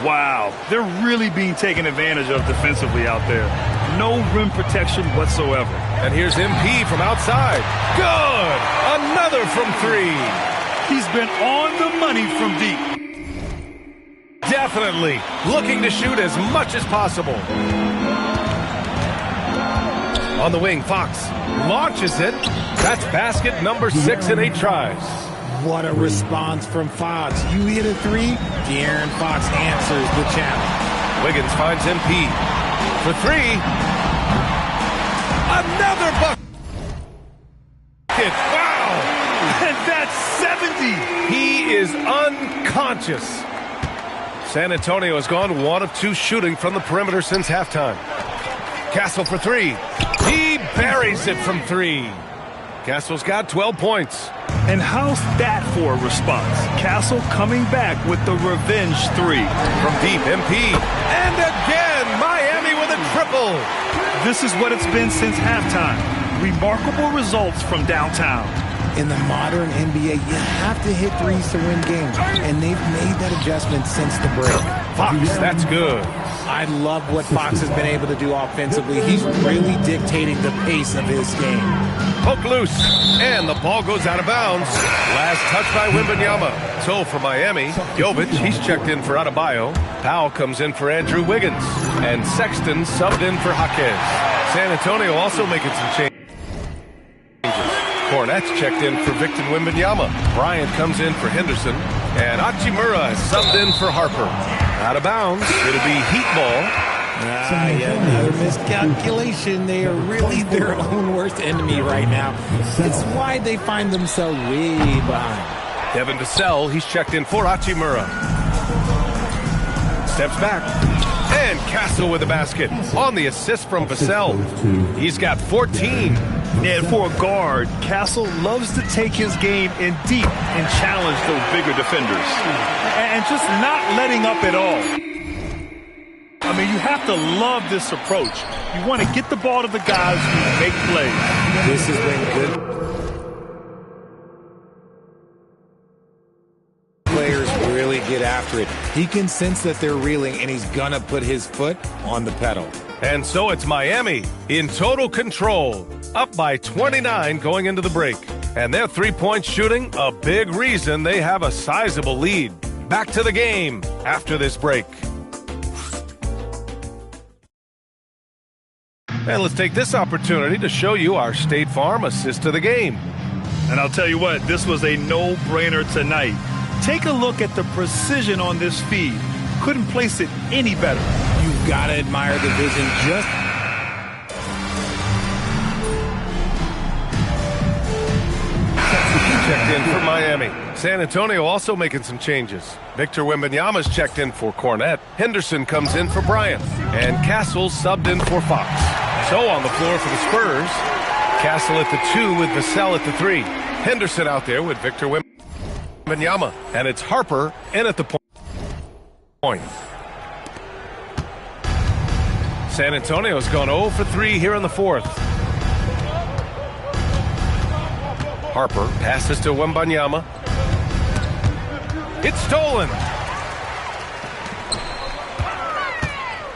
Wow, they're really being taken advantage of defensively out there. No rim protection whatsoever. And here's MP from outside. Good! Another from 3. He's been on the money from deep. Definitely looking to shoot as much as possible. On the wing, Fox launches it. That's basket number 6 in 8 tries. What a response from Fox. You hit a 3, De'Aaron Fox answers the challenge. Wiggins finds MP for 3. Another bucket. Wow! And that's 70. He is unconscious. San Antonio has gone 1 of 2 shooting from the perimeter since halftime. Castle for 3. He buries it from 3. Castle's got 12 points. And how's that for a response? Castle coming back with the revenge 3. From deep, MP. And again, Miami with a triple. This is what it's been since halftime. Remarkable results from downtown. In the modern NBA, you have to hit 3s to win games, and they've made that adjustment since the break. Fox, that's good. I love what Fox has been able to do offensively. He's really dictating the pace of his game. Poke loose, and the ball goes out of bounds. Last touch by Wembanyama. So for Miami, Jovic, he's checked in for Adebayo. Powell comes in for Andrew Wiggins. And Sexton subbed in for Jaquez. San Antonio also making some changes. Cornette's checked in for Victor Wembanyama. Bryant comes in for Henderson. And Hachimura is subbed in for Harper. Out of bounds. It'll be Heat ball. Another miscalculation. They are really their own worst enemy right now. It's why they find themselves way behind. Devin Vassell, he's checked in for Hachimura. Steps back. And Castle with the basket on the assist from Vassell. He's got 14. And for a guard, Castle loves to take his game in deep and challenge those bigger defenders. And just not letting up at all. I mean, you have to love this approach. You want to get the ball to the guys who make plays. This has been good. Players really get after it. He can sense that they're reeling, and he's going to put his foot on the pedal. And so it's Miami in total control, up by 29 going into the break. And their three-point shooting, a big reason they have a sizable lead. Back to the game after this break. And let's take this opportunity to show you our State Farm assist to the game. And I'll tell you what, this was a no-brainer tonight. Take a look at the precision on this feed. Couldn't place it any better. You've got to admire the vision. Just checked in for Miami. San Antonio also making some changes. Victor Wembanyama's checked in for Cornette. Henderson comes in for Bryant. And Castle subbed in for Fox. So on the floor for the Spurs, Castle at the 2 with Vassell at the 3. Henderson out there with Victor Wembanyama. And it's Harper in at the point. San Antonio's gone 0 for 3 here in the fourth. Harper passes to Wembanyama. It's stolen.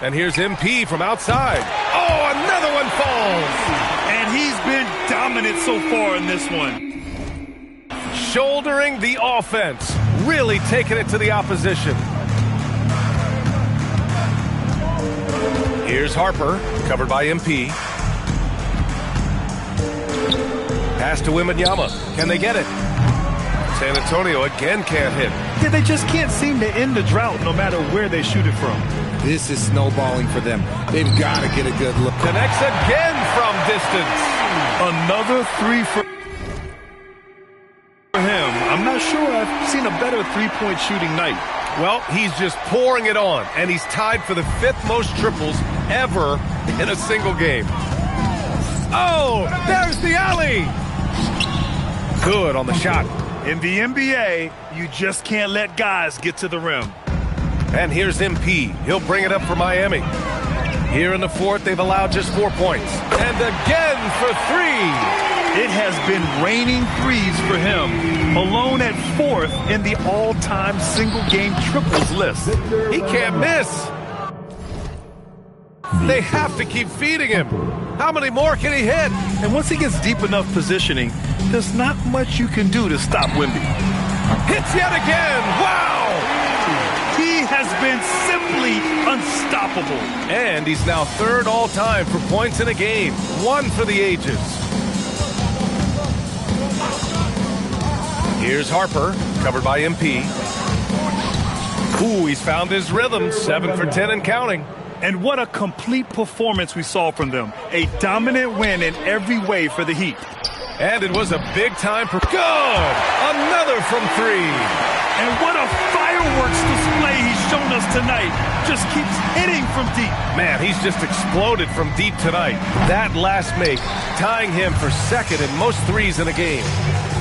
And here's MP from outside. Oh, another one falls. And he's been dominant so far in this one. Shouldering the offense. Really taking it to the opposition. Here's Harper, covered by MP. Pass to Wembanyama. Can they get it? San Antonio again can't hit. Yeah, they just can't seem to end the drought no matter where they shoot it from. this is snowballing for them. They've got to get a good look. Connects again from distance. Another three for him. I'm not sure I've seen a better three-point shooting night. Well, he's just pouring it on, and he's tied for the 5th most triples ever in a single game. Oh, there's the alley. Good on the shot. In the NBA, you just can't let guys get to the rim. And here's MP. He'll bring it up for Miami. Here in the 4th, they've allowed just 4 points. And again for 3. It has been raining threes for him. Alone at 4th in the all-time single-game triples list. He can't miss. They have to keep feeding him. How many more can he hit? And once he gets deep enough positioning, there's not much you can do to stop Wemby. Hits yet again. Wow! He has been simply unstoppable. And he's now 3rd all-time for points in a game. 1 for the ages. Here's Harper, covered by MP. Ooh, he's found his rhythm. 7 for 10 and counting. And what a complete performance we saw from them. A dominant win in every way for the Heat. And it was a big time for good. Another from 3. And what a fireworks display he's shown us tonight. Just keeps hitting from deep. Man, he's just exploded from deep tonight. That last make, tying him for 2nd in most threes in a game.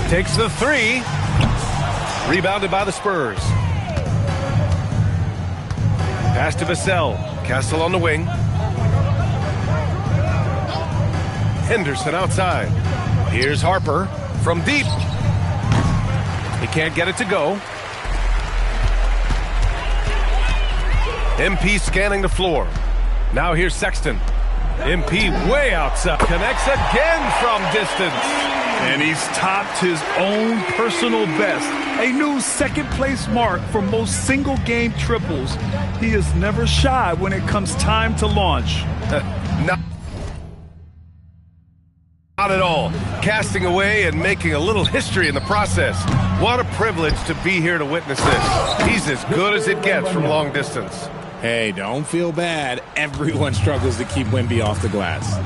Takes the 3. Rebounded by the Spurs. Pass to Vassell. Castle on the wing. Henderson outside. Here's Harper from deep. He can't get it to go. MP scanning the floor. Now here's Sexton. MP way outside. Connects again from distance. And he's topped his own personal best. A new 2nd place mark for most single-game triples. He is never shy when it comes time to launch. Not at all. Casting away and making a little history in the process. What a privilege to be here to witness this. He's as good as it gets from long distance. Hey, don't feel bad. Everyone struggles to keep Wemby off the glass.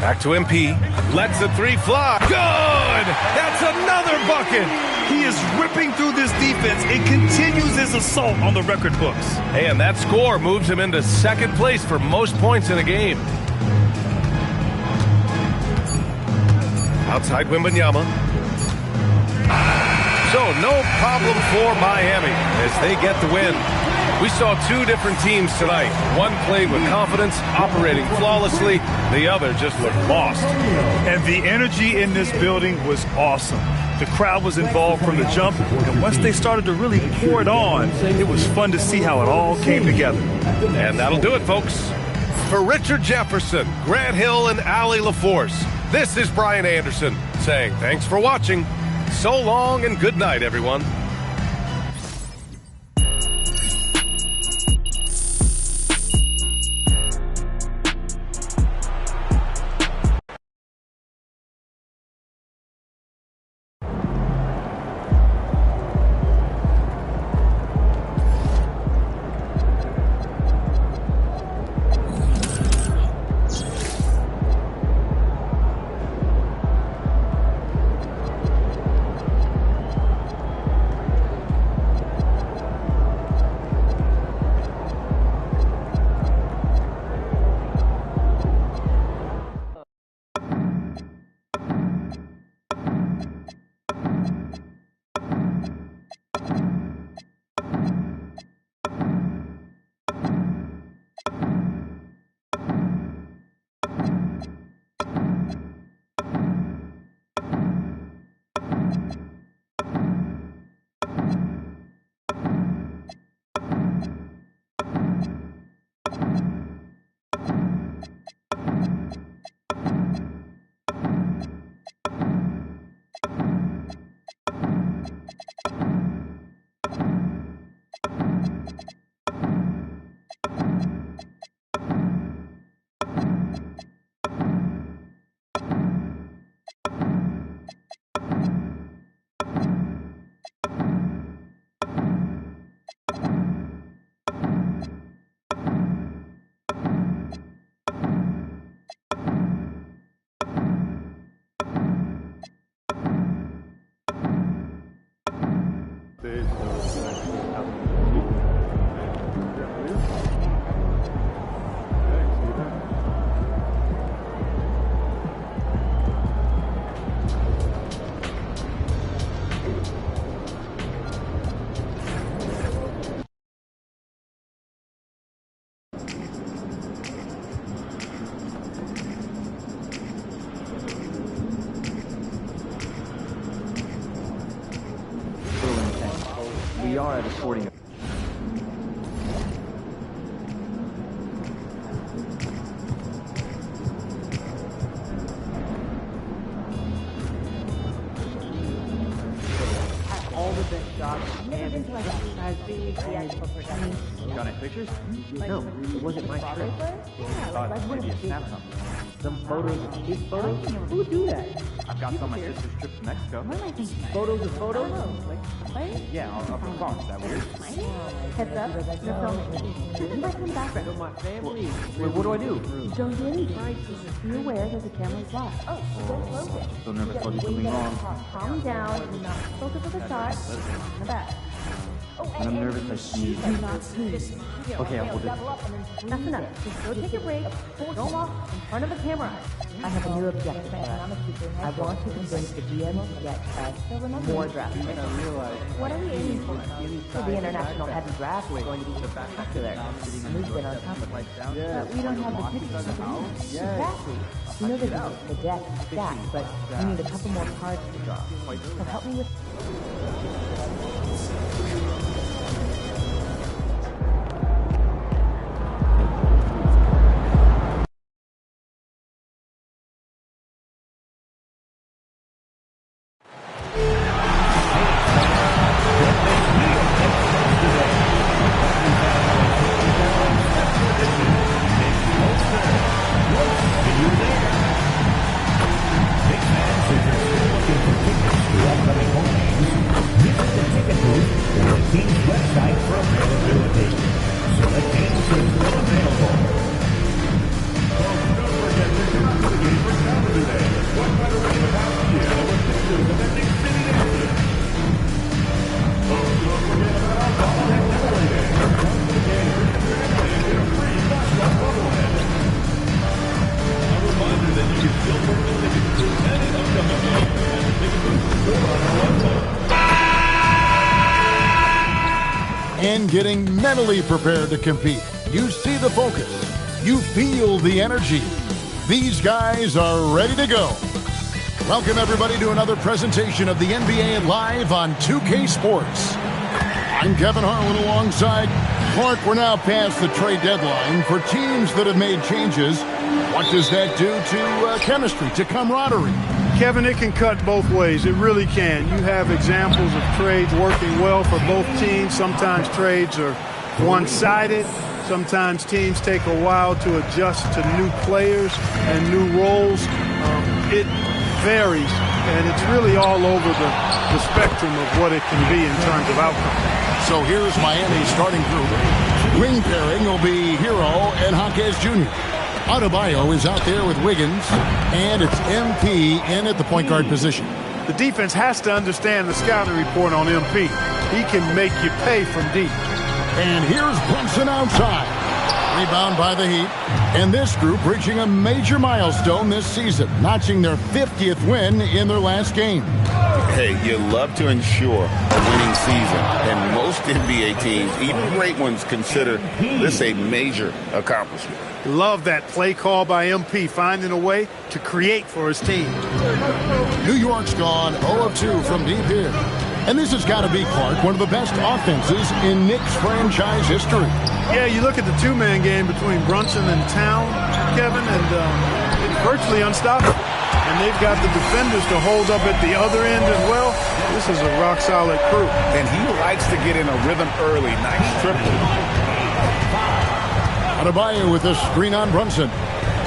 Back to MP. Lets the three fly. Good! That's another bucket! He is ripping through this defense and continues his assault on the record books. And that score moves him into second place for most points in a game. Outside Wembanyama. So no problem for Miami as they get the win. We saw two different teams tonight. One played with confidence, operating flawlessly. The other just looked lost. And the energy in this building was awesome. The crowd was involved from the jump, and once they started to really pour it on, it was fun to see how it all came together. And that'll do it, folks. For Richard Jefferson, Grant Hill, and Allie LaForce, this is Brian Anderson saying thanks for watching. So long and good night, everyone. We are at a sporting. All the best shots. Never been to like a theatrical production. Got any pictures? No, it wasn't my script. Yeah, Thought like maybe a snap something. Some photos of his photos. Who would do that? I've got some of my sister's trip to Mexico. What am I thinking? Photos of photos? What? Yeah, I'll be fun. Is that weird? Heads up, you're filming. You might come back. So my family. What do I do? Don't do anything. Be aware that the camera's live. Oh, don't close it. So nervous I'll do something wrong. Calm down and not focus on the shot. In the back. When I'm nervous, I sneeze. Do not sneeze. Okay, I'll hold it. That's enough. Just go take a break. Go walk in front of the camera. I have a new objective. I want to convince the GM to get more draft picks. What are we aiming for? The international heavy draft is going to be spectacular. And we've been on top of it. But we don't have the pictures. Exactly. You know the deck is stacked, but we need a couple more cards to draw. So help me with... Visit the ticket booth or and getting mentally prepared to compete. You see the focus. You feel the energy. These guys are ready to go. Welcome, everybody, to another presentation of the NBA Live on 2K Sports. I'm Kevin Harlan alongside Clark. We're now past the trade deadline for teams that have made changes. What does that do to chemistry, to camaraderie? Kevin, it can cut both ways. It really can. You have examples of trades working well for both teams. Sometimes trades are one-sided. Sometimes teams take a while to adjust to new players and new roles. It varies, and it's really all over the spectrum of what it can be in terms of outcome. So here's Miami's starting group. Wing pairing will be Hero and Jaquez Jr. Adebayo is out there with Wiggins, and it's MP in at the point guard position. The defense has to understand the scouting report on MP. He can make you pay from deep. And here's Brunson outside. Rebound by the Heat. And this group reaching a major milestone this season, notching their 50th win in their last game. Hey, you love to ensure a winning season, and most NBA teams, even great ones, consider this a major accomplishment. Love that play call by MP, finding a way to create for his team. New York's gone 0 of 2 from deep here. And this has got to be, Clark, one of the best offenses in Knicks franchise history. Yeah, you look at the two-man game between Brunson and Town, Kevin, and it's virtually unstoppable. And they've got the defenders to hold up at the other end as well. This is a rock-solid crew. And he likes to get in a rhythm early. Nice triple. Adebayo with a screen on Brunson.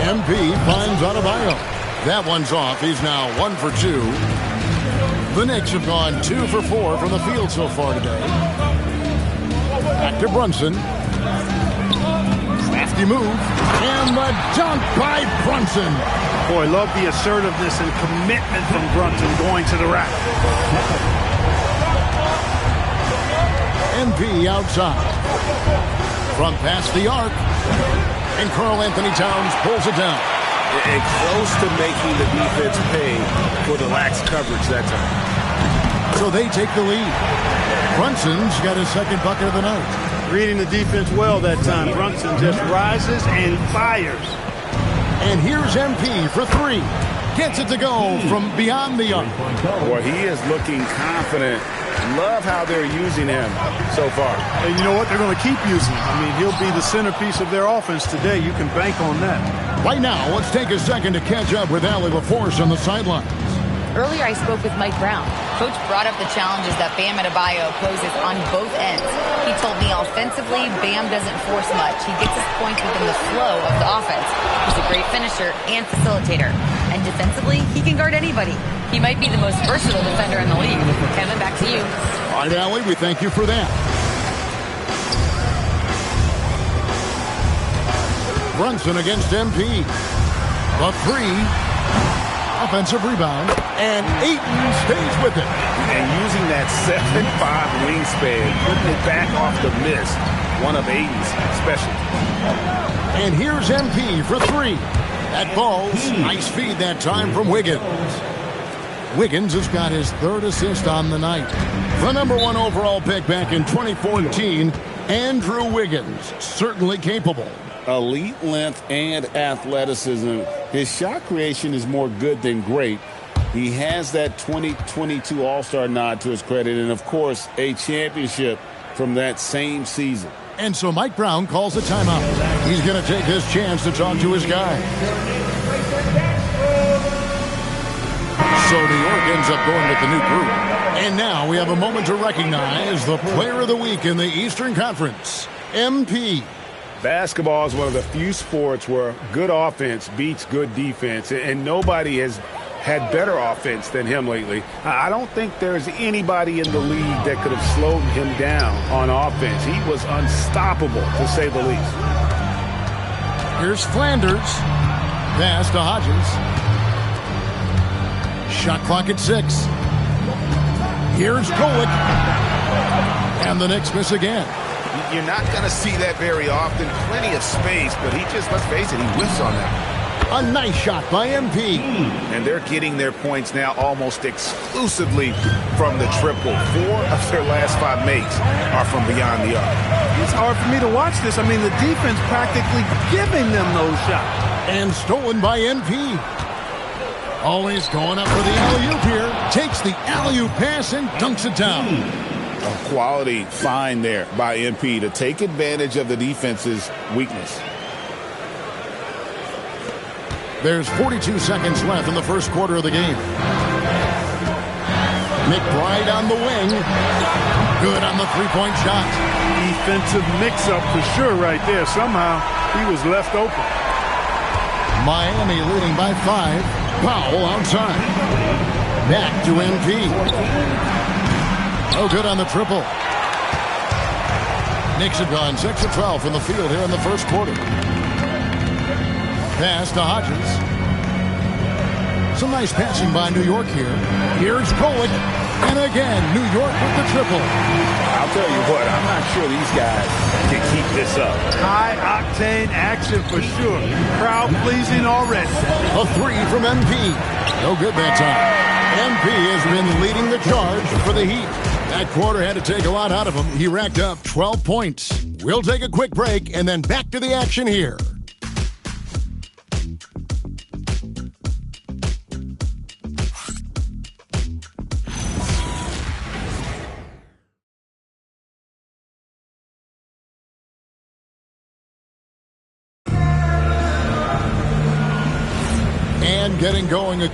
MP finds Adebayo. That one's off. He's now 1 for 2. The Knicks have gone 2 for 4 from the field so far today. Back to Brunson. Crafty move. And the dunk by Brunson. Boy, love the assertiveness and commitment from Brunson going to the rack. MP outside. From past the arc. And Karl Anthony Towns pulls it down. And close to making the defense pay for the lax coverage that time. So they take the lead. Brunson's got his second bucket of the night. Reading the defense well that time. Brunson just rises and fires. And here's MP for 3. Gets it to go from beyond the arc. Boy, he is looking confident. Love how they're using him so far. And you know what? They're going to keep using him. I mean, he'll be the centerpiece of their offense today. You can bank on that. Right now, let's take a second to catch up with Allie LaForce on the sidelines. Earlier, I spoke with Mike Brown. Coach brought up the challenges that Bam Adebayo poses on both ends. He told me offensively, Bam doesn't force much. He gets his points within the flow of the offense. He's a great finisher and facilitator. And defensively, he can guard anybody. He might be the most versatile defender in the league. Kevin, back to you. All right, Allie, we thank you for that. Brunson against MP. The 3. Offensive rebound, and Ayton stays with it. And using that 7'5" wingspan, putting it back off the miss, one of Ayton's specialties. And here's MP for 3. That falls. Nice feed that time from Wiggins. Wiggins has got his 3rd assist on the night. The number 1 overall pick back in 2014, Andrew Wiggins, certainly capable. Elite length and athleticism. His shot creation is more good than great. He has that 2022 All-Star nod to his credit, and of course, a championship from that same season. And so Mike Brown calls a timeout. He's going to take this chance to talk to his guy. So New York ends up going with the new group. And now we have a moment to recognize the Player of the Week in the Eastern Conference, MP. Basketball is one of the few sports where good offense beats good defense, and nobody has had better offense than him lately. I don't think there's anybody in the league that could have slowed him down on offense. He was unstoppable, to say the least. Here's Flanders. Pass to Hodges. Shot clock at 6. Here's Golick. And the Knicks miss again. You're not going to see that very often. Plenty of space, but he just, let's face it, he whiffs on that. A nice shot by MP. And they're getting their points now almost exclusively from the triple. 4 of their last 5 makes are from beyond the arc. It's hard for me to watch this. I mean, the defense practically giving them those shots. And stolen by MP. Always going up for the alley-oop here. Takes the alley-oop pass and dunks it down. A quality find there by MP to take advantage of the defense's weakness. There's 42 seconds left in the first quarter of the game. McBride on the wing. Good on the three-point shot. Defensive mix-up for sure right there. Somehow he was left open. Miami leading by 5. Powell outside. Back to MP. Oh, good on the triple. Knicks have gone 6 of 12 from the field here in the first quarter. Pass to Hodges. Some nice passing by New York here. Here's Kolek. And again, New York with the triple. I'll tell you what, I'm not sure these guys can keep this up. High-octane action for sure. Crowd pleasing already. A 3 from MP. No good that time. MP has been leading the charge for the Heat. That quarter had to take a lot out of him. He racked up 12 points. We'll take a quick break and then back to the action here. And getting going. He's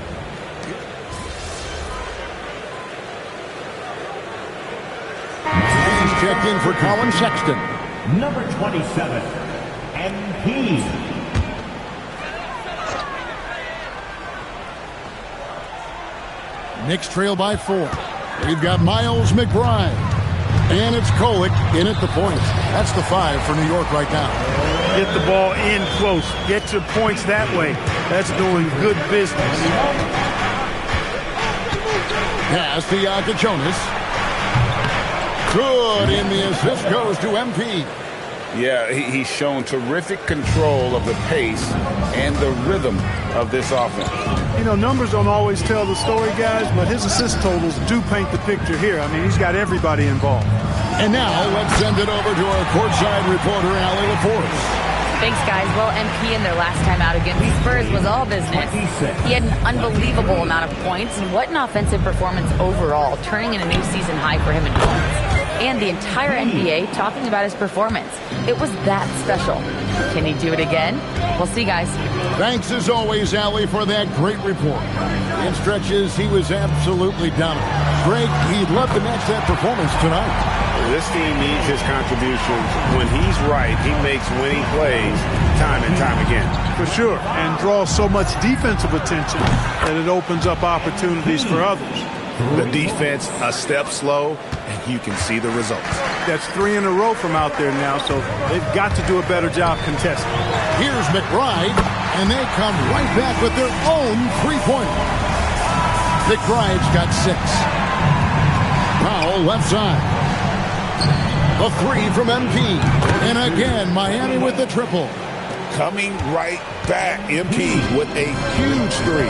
checked in for Colin Sexton. Number 27, MP. Knicks trail by 4. We've got Miles McBride. And it's Kolek in at the point. That's the 5 for New York right now. Get the ball in close. Get your points that way. That's doing good business. Pass to Jonas. Good, and the assist goes to MP. Yeah, he's shown terrific control of the pace and the rhythm of this offense. You know, numbers don't always tell the story, guys, but his assist totals do paint the picture here. I mean, he's got everybody involved. And now let's send it over to our courtside reporter, Allie LaForce. Thanks, guys. Well, MP in their last time out against the Spurs was all business. He had an unbelievable amount of points, and what an offensive performance overall, turning in a new season high for him in points. And the entire NBA talking about his performance. It was that special. Can he do it again? We'll see, guys. Thanks, as always, Allie, for that great report. In stretches, he was absolutely dominant. Greg, he'd love to match that performance tonight. This team needs his contributions. When he's right, he makes winning plays time and time again. For sure, and draws so much defensive attention that it opens up opportunities for others. The defense a step slow, and you can see the results. That's 3 in a row from out there now, so they've got to do a better job contesting. Here's McBride, and they come right back with their own three-pointer. McBride's got 6. Powell left side. A 3 from MP. And again, Miami with the triple. Coming right back, MP with a huge 3.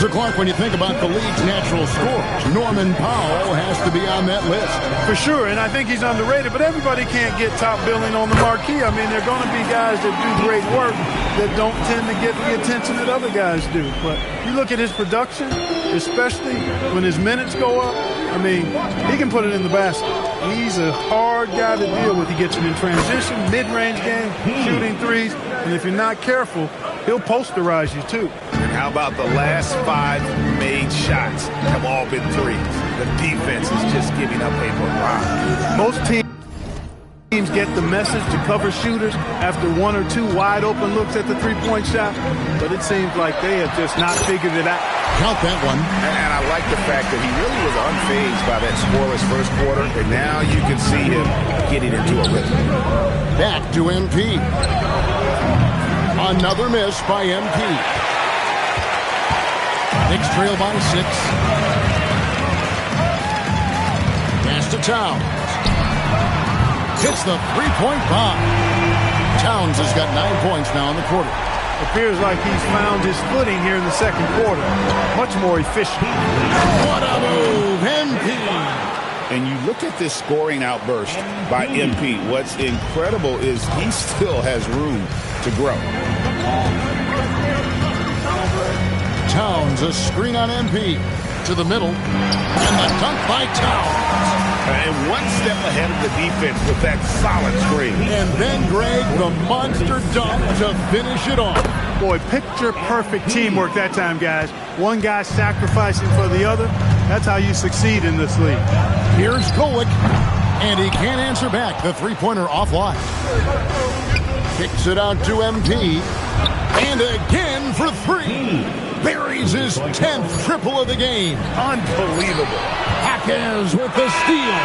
So, Clark, when you think about the league's natural scores, Norman Powell has to be on that list. For sure, and I think he's underrated, but everybody can't get top billing on the marquee. I mean, there are going to be guys that do great work that don't tend to get the attention that other guys do. But you look at his production, especially when his minutes go up, I mean, he can put it in the basket. He's a hard guy to deal with. He gets it in transition, mid-range game, shooting threes, and if you're not careful, he'll posterize you too. And how about the last 5 made shots have all been threes? The defense is just giving up a barrage. Most teams get the message to cover shooters after 1 or 2 wide-open looks at the three-point shot, but it seems like they have just not figured it out. Count that one. And I like the fact that he really was unfazed by that scoreless first quarter, and now you can see him getting into a rhythm. Back to MP. Another miss by MP. Knicks trail by 6. Pass to Towns. Hits the three-point bomb. Towns has got 9 points now in the quarter. Appears like he's found his footing here in the second quarter. Much more efficient. What a move, MP. And you look at this scoring outburst by MP. What's incredible is he still has room to grow. Towns, a screen on MP. To the middle. And the dunk by Towns. And one step ahead of the defense with that solid screen. And then, Greg, the monster dunk to finish it off. Boy, picture-perfect teamwork that time, guys. One guy sacrificing for the other. That's how you succeed in this league. Here's Golick. And he can't answer back. The three-pointer offline. Kicks it out to MP. And again for three. Buries his 10th triple of the game. Unbelievable. Jaquez with the steal.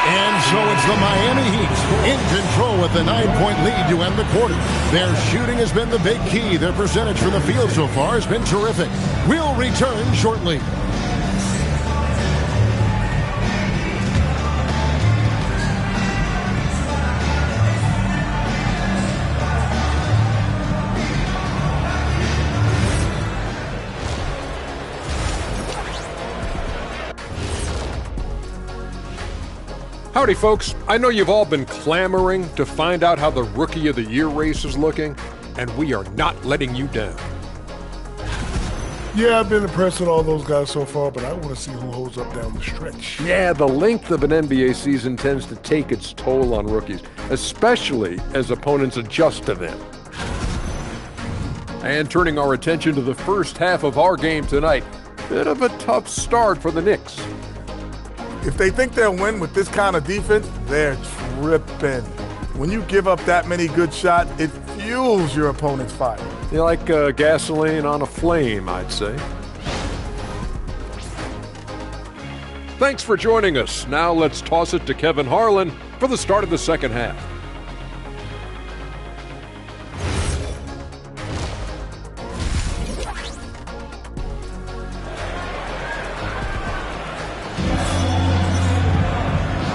And so it's the Miami Heat in control with the 9-point lead to end the quarter. Their shooting has been the big key. Their percentage from the field so far has been terrific. We'll return shortly. Howdy, folks. I know you've all been clamoring to find out how the Rookie of the Year race is looking, and we are not letting you down. Yeah, I've been impressed with all those guys so far, but I want to see who holds up down the stretch. Yeah, the length of an NBA season tends to take its toll on rookies, especially as opponents adjust to them. And turning our attention to the first half of our game tonight, bit of a tough start for the Knicks. If they think they'll win with this kind of defense, they're tripping. When you give up that many good shots, it fuels your opponent's fire. They're like gasoline on a flame, I'd say. Thanks for joining us. Now let's toss it to Kevin Harlan for the start of the second half.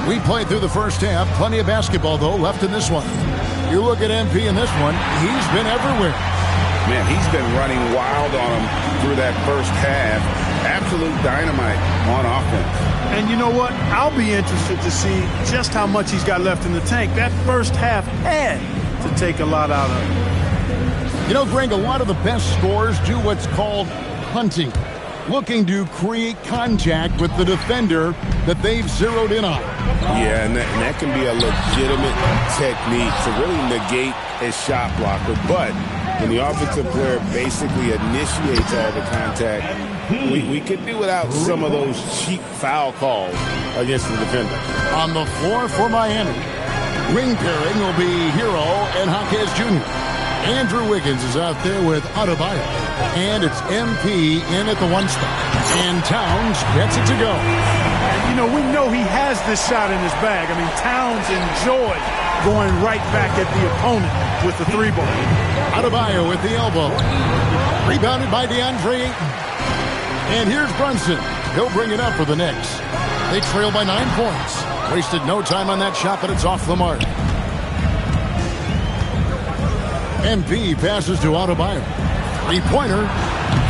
We played through the first half. Plenty of basketball, though, left in this one. You look at MP in this one, he's been everywhere. Man, he's been running wild on him through that first half. Absolute dynamite on offense. And you know what? I'll be interested to see just how much he's got left in the tank. That first half had to take a lot out of him. You know, Greg, a lot of the best scorers do what's called hunting, looking to create contact with the defender that they've zeroed in on. Yeah, and that can be a legitimate technique to really negate a shot blocker. But when the offensive player basically initiates all the contact, we could do without some of those cheap foul calls against the defender. On the floor for Miami, wing pairing will be Hero and Jaquez Jr. Andrew Wiggins is out there with Adebayo. And it's MP in at the one spot. And Towns gets it to go. And, you know, we know he has this shot in his bag. I mean, Towns enjoys going right back at the opponent with the three ball. Adebayo with the elbow. Rebounded by DeAndre Ayton. And here's Brunson. He'll bring it up for the Knicks. They trail by 9 points. Wasted no time on that shot, but it's off the mark. MP passes to Adebayo. Three-pointer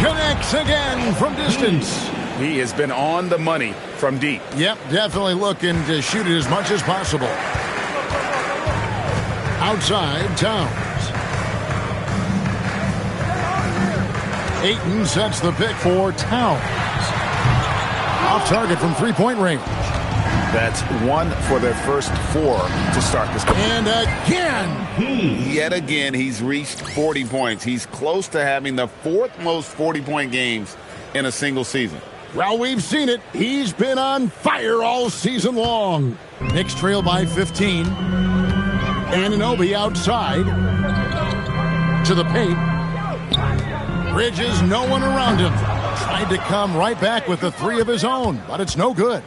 connects again from distance. He has been on the money from deep. Yep, definitely looking to shoot it as much as possible. Outside, Towns. Ayton sets the pick for Towns. Off target from three-point range. That's one for their first 4 to start this game. And again. Yet again, he's reached 40 points. He's close to having the 4th most 40-point games in a single season. Well, we've seen it. He's been on fire all season long. Knicks trail by 15. Anunoby outside. To the paint. Bridges, no one around him. Tried to come right back with the 3 of his own, but it's no good.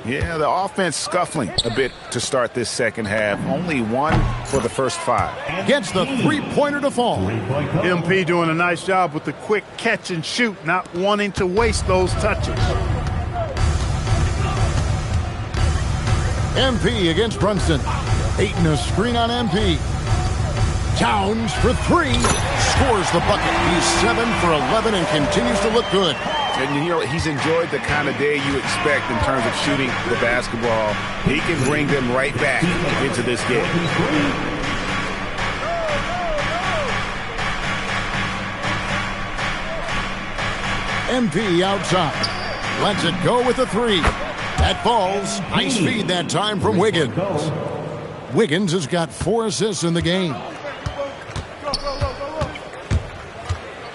Yeah, the offense scuffling a bit to start this second half. Only 1 for the first 5. Gets the three-pointer to fall. MP doing a nice job with the quick catch and shoot, not wanting to waste those touches. MP against Brunson. Ayton a screen on MP. Towns for three. Scores the bucket. He's 7 for 11 and continues to look good. And you know, he's enjoyed the kind of day you expect in terms of shooting the basketball. He can bring them right back into this game. MP outside. Lets it go with a three. That falls. Nice feed that time from Wiggins. Wiggins has got 4 assists in the game.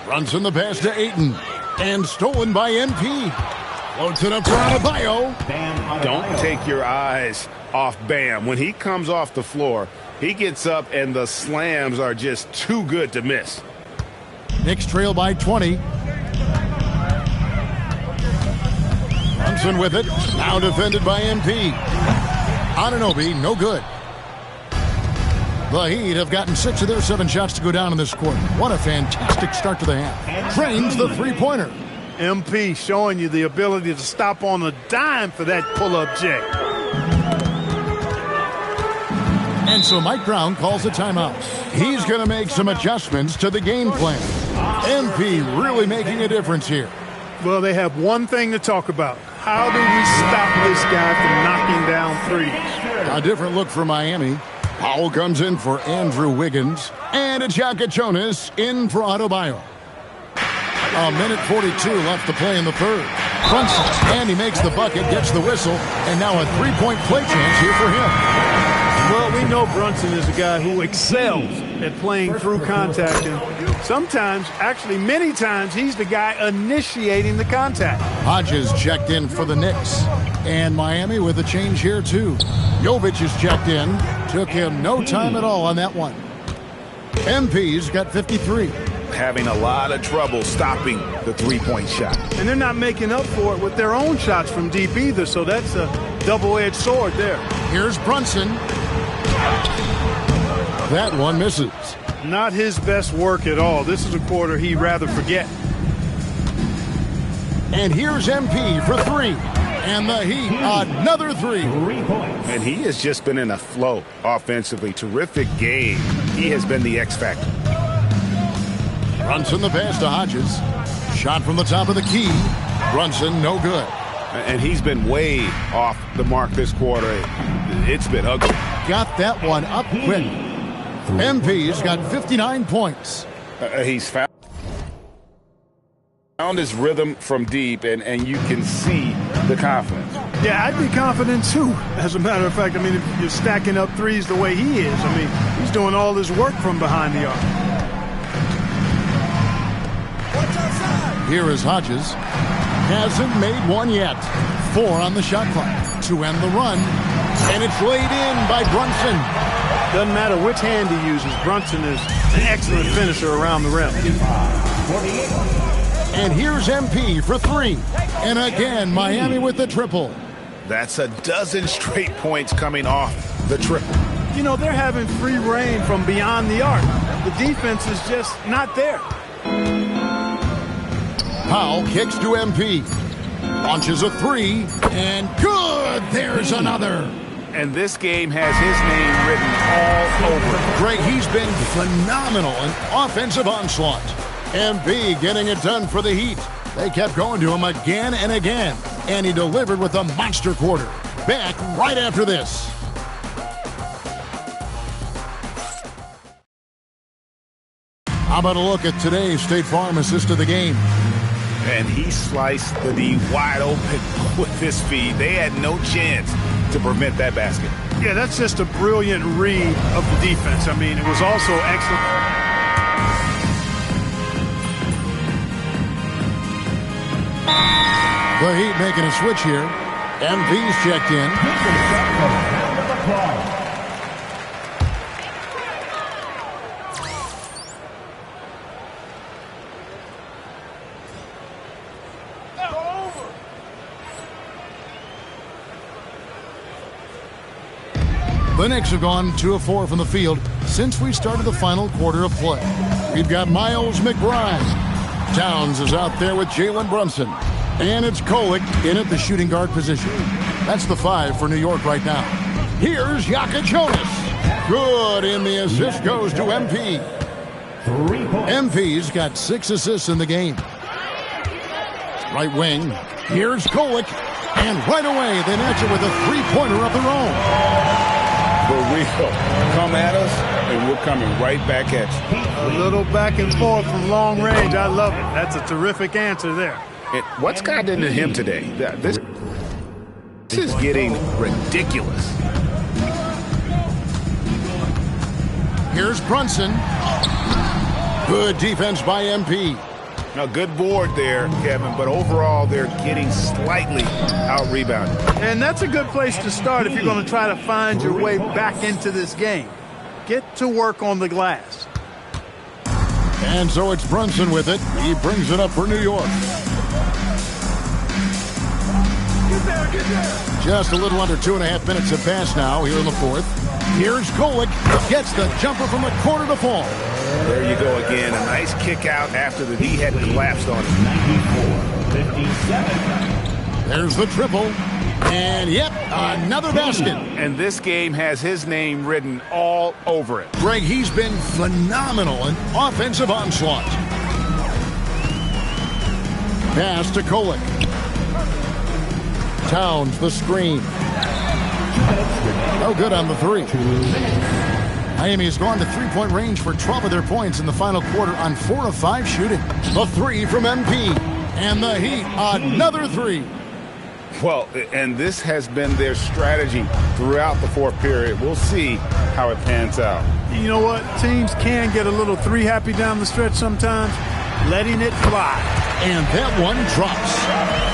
Runs in the pass to Ayton. And stolen by MP. Floats it up to Adebayo. Don't take your eyes off Bam. When he comes off the floor, he gets up and the slams are just too good to miss. Knicks trail by 20. Brunson with it. Now defended by MP. Anunoby, no good. The Heat have gotten 6 of their 7 shots to go down in this quarter. What a fantastic start to the half. Drains the three-pointer. MP showing you the ability to stop on a dime for that pull-up J. And so Mike Brown calls a timeout. He's going to make some adjustments to the game plan. MP really making a difference here. Well, they have one thing to talk about. How do we stop this guy from knocking down threes? A different look for Miami. Powell comes in for Andrew Wiggins. And it's Jonas in for Adebayo. A minute 42 left to play in the third. Brunson, and he makes the bucket, gets the whistle, and now a three-point play chance here for him. Well, we know Brunson is a guy who excels at playing through contact, and sometimes, actually many times, he's the guy initiating the contact. Hodges checked in for the Knicks, and Miami with a change here too. Jovic is checked in. Took him no time at all on that one. MP's got 53. Having a lot of trouble stopping the three-point shot. And they're not making up for it with their own shots from deep either, so that's a double-edged sword there. Here's Brunson. That one misses. Not his best work at all. This is a quarter he'd rather forget. And here's MP for three. And the Heat, another three. And he has just been in a flow offensively. Terrific game. He has been the X factor. Brunson the pass to Hodges. Shot from the top of the key. Brunson, no good. And he's been way off the mark this quarter. It's been ugly. Got that one up quick. MP's got 59 points. He's found his rhythm from deep, and you can see the confidence. Yeah, I'd be confident too. As a matter of fact, I mean, if you're stacking up threes the way he is, I mean, he's doing all his work from behind the arc. Here is Hodges. Hasn't made one yet. 4 on the shot clock to end the run. And it's laid in by Brunson. Doesn't matter which hand he uses. Brunson is an excellent finisher around the rim. And here's MP for 3. And again, Miami with the triple. That's a dozen straight points coming off the triple. You know, they're having free reign from beyond the arc. The defense is just not there. Powell kicks to MP. Launches a 3. And good! There's another. And this game has his name written all over it. Greg, he's been phenomenal in offensive onslaught. MP getting it done for the Heat. They kept going to him again and again. And he delivered with a monster quarter. Back right after this. How about a look at today's State Farm assist of the game? And he sliced the D wide open with his feed. They had no chance to prevent that basket. Yeah, that's just a brilliant read of the defense. I mean, it was also excellent. The Heat making a switch here. MP's checked in. The Knicks have gone 2 of 4 from the field since we started the final quarter of play. We've got Miles McBride. Towns is out there with Jalen Brunson. And it's Kolek in at the shooting guard position. That's the 5 for New York right now. Here's Jonas. Good, and the assist goes to MP. MP's got 6 assists in the game. Right wing, here's Kolek, and right away they match it with a three-pointer of their own. For real, come at us, and we're coming right back at you. A little back and forth from long range. I love it. That's a terrific answer there. And what's gotten into him today? This is getting ridiculous. Here's Brunson. Good defense by MP. Now, good board there, Kevin, but overall they're getting slightly out-rebounded. And that's a good place to start if you're going to try to find your way back into this game. Get to work on the glass. And so it's Brunson with it. He brings it up for New York. Get there. Just a little under 2.5 minutes have passed now here in the fourth. Here's Kolek. Gets the jumper from the corner to fall. There you go again. A nice kick out after the D had collapsed on him. 94-57. There's the triple. And, yep, another basket. And this game has his name written all over it. Greg, he's been phenomenal in offensive onslaught. Pass to Kolek. Towns the screen. No good on the three. Miami has gone to three-point range for 12 of their points in the final quarter on 4 of 5 shooting. The three from MP. And the Heat, another three. Well, and this has been their strategy throughout the fourth period. We'll see how it pans out. You know what? Teams can get a little three-happy down the stretch sometimes. Letting it fly. And that one drops.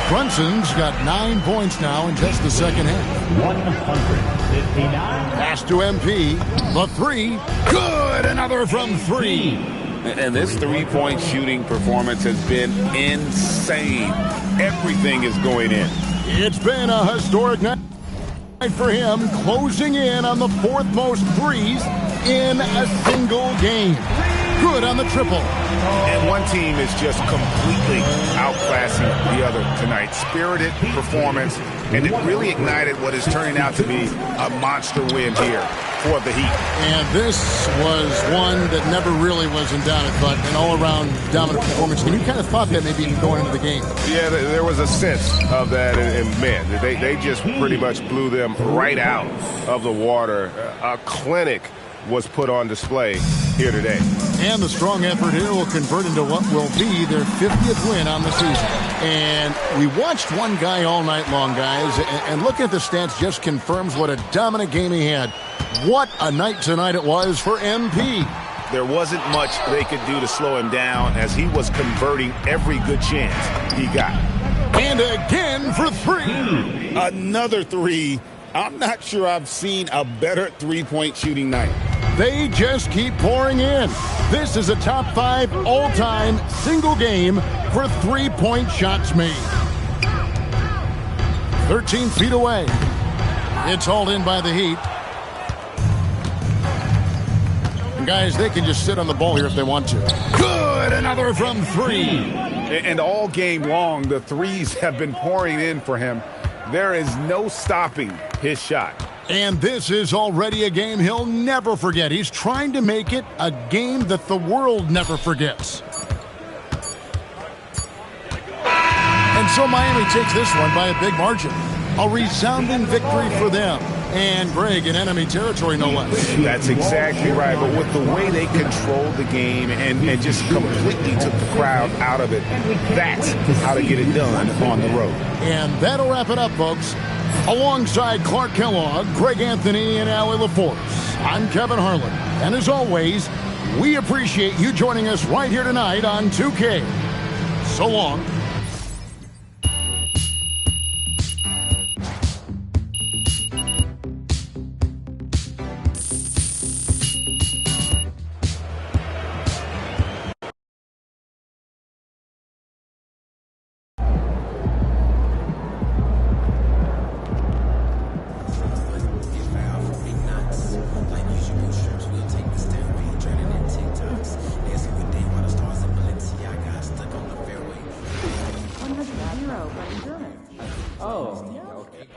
Brunson's got 9 points now in just the second half. 159. Pass to MP. The three. Good. Another from three. And this three-point shooting performance has been insane. Everything is going in. It's been a historic night for him, closing in on the fourth most threes in a single game. Good on the triple. And one team is just completely outclassing the other tonight. Spirited performance, and it really ignited what is turning out to be a monster win here for the Heat. And this was one that never really was in doubt, but an all-around dominant performance. And you kind of thought that maybe going into the game. Yeah, there was a sense of that, and man, they just pretty much blew them right out of the water. A clinic was put on display here today. And the strong effort here will convert into what will be their 50th win on the season. And we watched one guy all night long, guys, and looking at the stats just confirms what a dominant game he had. What a night tonight it was for MP. There wasn't much they could do to slow him down as he was converting every good chance he got. And again for three. Another three. I'm not sure I've seen a better three-point shooting night. They just keep pouring in. This is a top 5 all-time single game for three-point shots made. 13 feet away. It's hauled in by the Heat. And guys, they can just sit on the ball here if they want to. Good, another from three. And all game long, the threes have been pouring in for him. There is no stopping his shot. And this is already a game he'll never forget. He's trying to make it a game that the world never forgets. And so Miami takes this one by a big margin. A resounding victory for them. And Greg in enemy territory, no less. That's exactly right. But with the way they controlled the game and just completely took the crowd out of it, that's how to get it done on the road. And that'll wrap it up, folks. Alongside Clark Kellogg, Greg Anthony, and Allie LaForce, I'm Kevin Harlan. And as always, we appreciate you joining us right here tonight on 2K. So long. Oh, okay.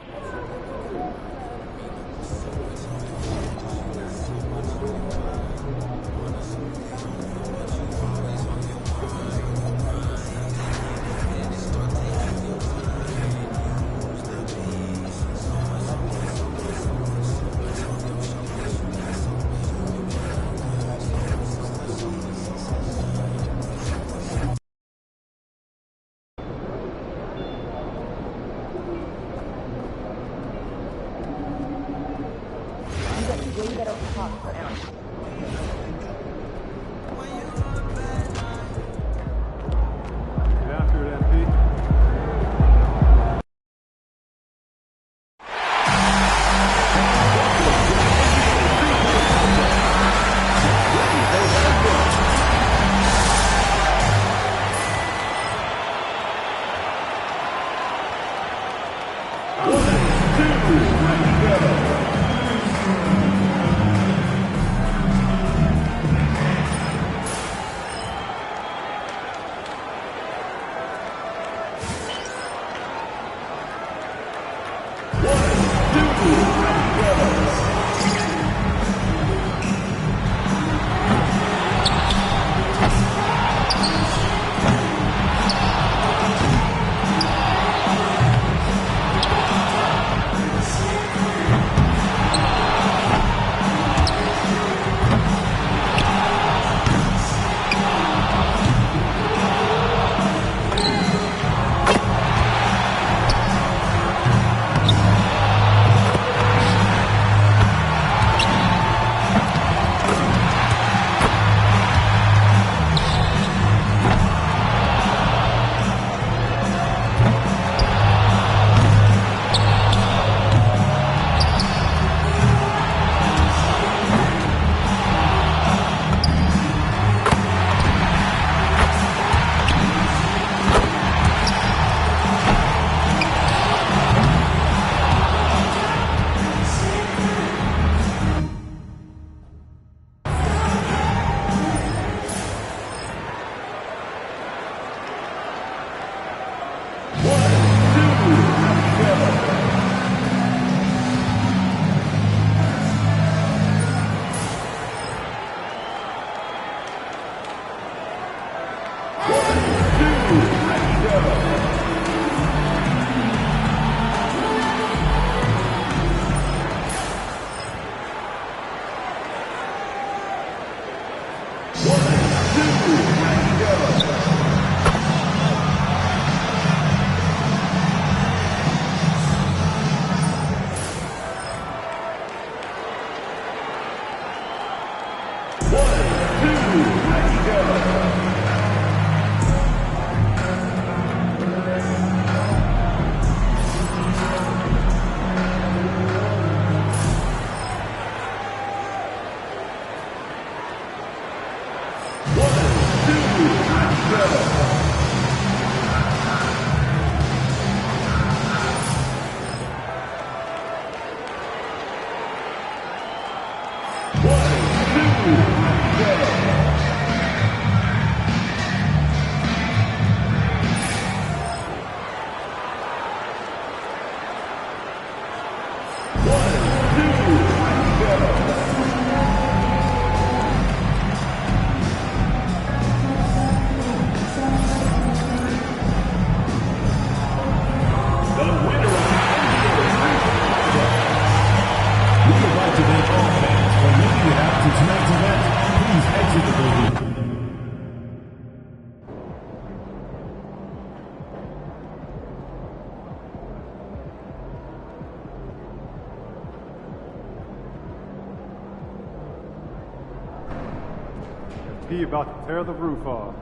He about to tear the roof off.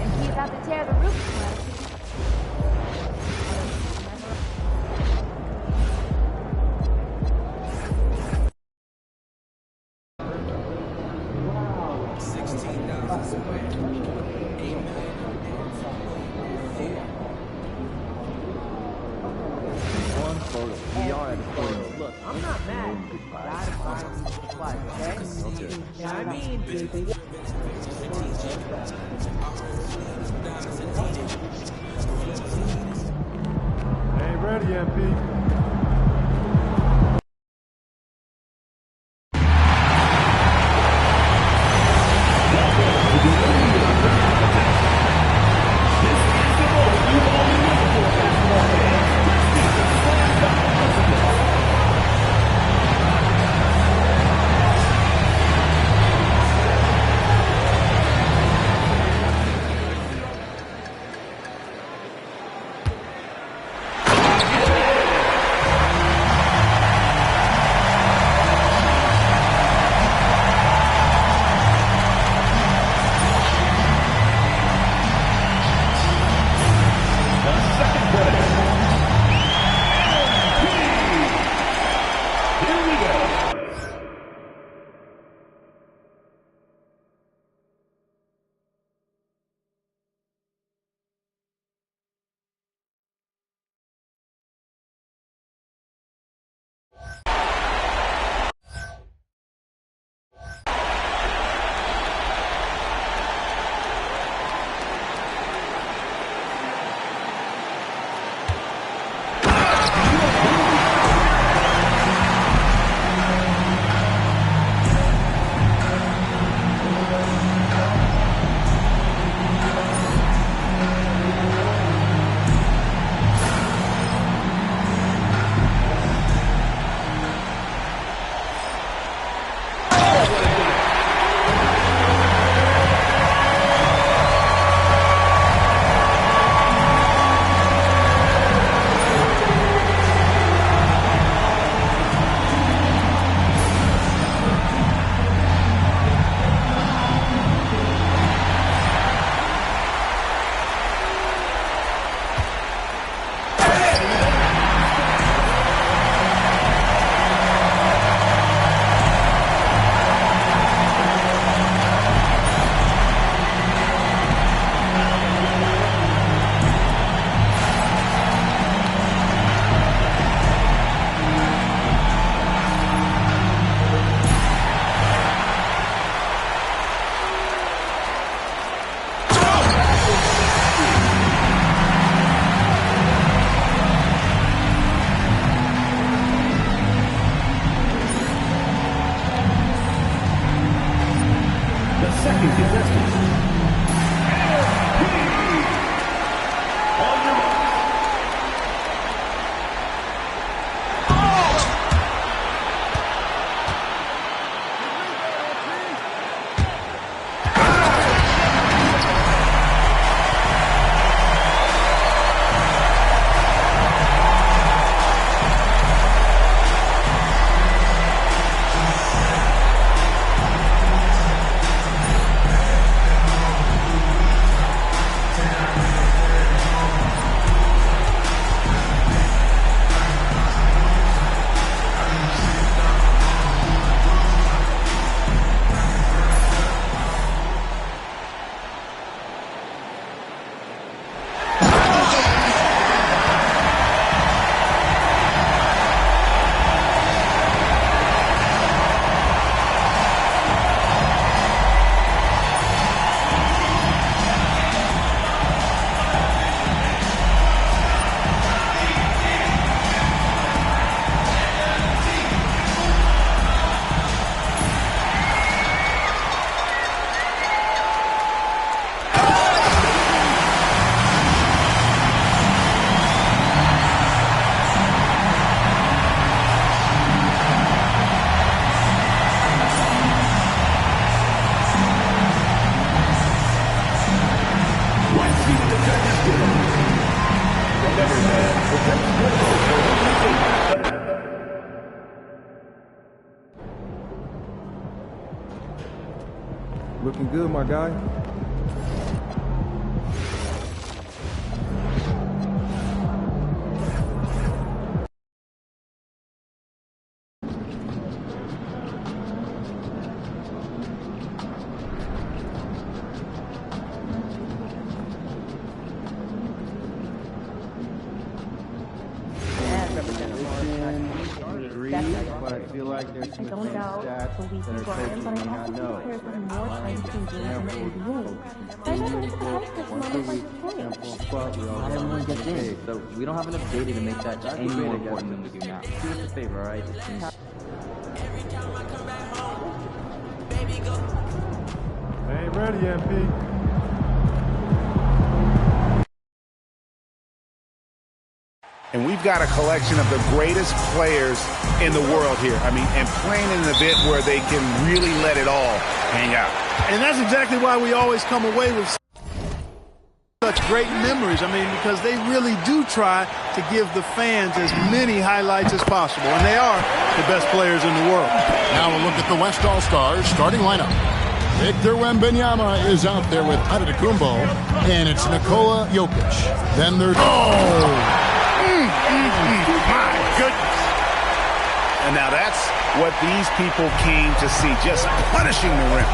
And he about to tear the roof off. Look, I'm not mad. Gotta find some supplies, okay? You know what I mean? again, Pete. Looking good, my guy. But I feel like there's some don't doubt the week you grind, but I also think players have more time between games in the NBA. I don't know if the health person on the play. the thing. So we don't have enough data to make that any more important than we do now. Do us a favor, all right? Hey, ready, MP. And we've got a collection of the greatest players in the world here. I mean, and playing in an event where they can really let it all hang out. And that's exactly why we always come away with such great memories. I mean, because they really do try to give the fans as many highlights as possible. And they are the best players in the world. Now we'll look at the West All-Stars starting lineup. Victor Wembanyama is out there with Antetokounmpo, and it's Nikola Jokic. Then there's... My goodness. And now that's what these people came to see, just punishing the rim.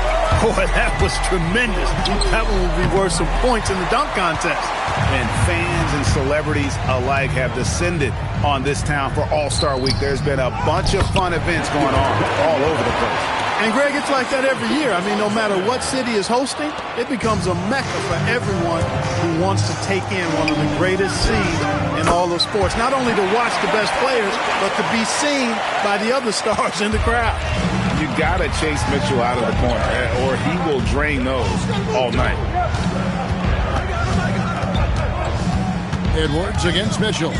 Boy, that was tremendous. That one will be worth some points in the dunk contest. And fans and celebrities alike have descended on this town for All-Star Week. There's been a bunch of fun events going on all over the place. And, Greg, it's like that every year. I mean, no matter what city is hosting, it becomes a mecca for everyone who wants to take in one of the greatest scenes in all of sports. Not only to watch the best players, but to be seen by the other stars in the crowd. You got to chase Mitchell out of the corner, or he will drain those all night. Edwards against Mitchell.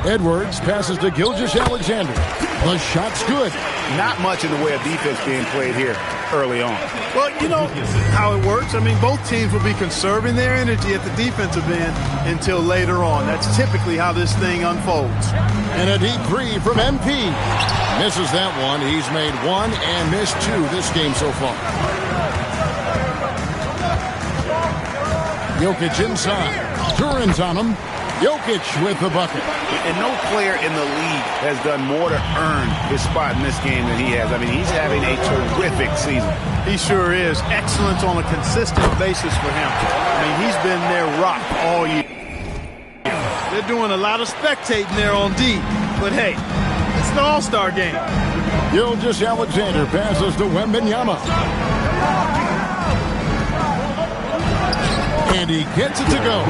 Edwards passes to Gilgeous-Alexander. The shot's good. Not much in the way of defense being played here early on. Well, you know how it works. I mean, both teams will be conserving their energy at the defensive end until later on. That's typically how this thing unfolds. And a deep three from MP. Misses that one. He's made one and missed two this game so far. Jokic inside. Duran's on him. Jokic with the bucket. And no player in the league has done more to earn his spot in this game than he has. I mean, he's having a terrific season. He sure is. Excellence on a consistent basis for him. I mean, he's been their rock all year. They're doing a lot of spectating there on D. But, hey, it's the All-Star game. Gilgeous-Alexander passes to Wembanyama. And he gets it to go.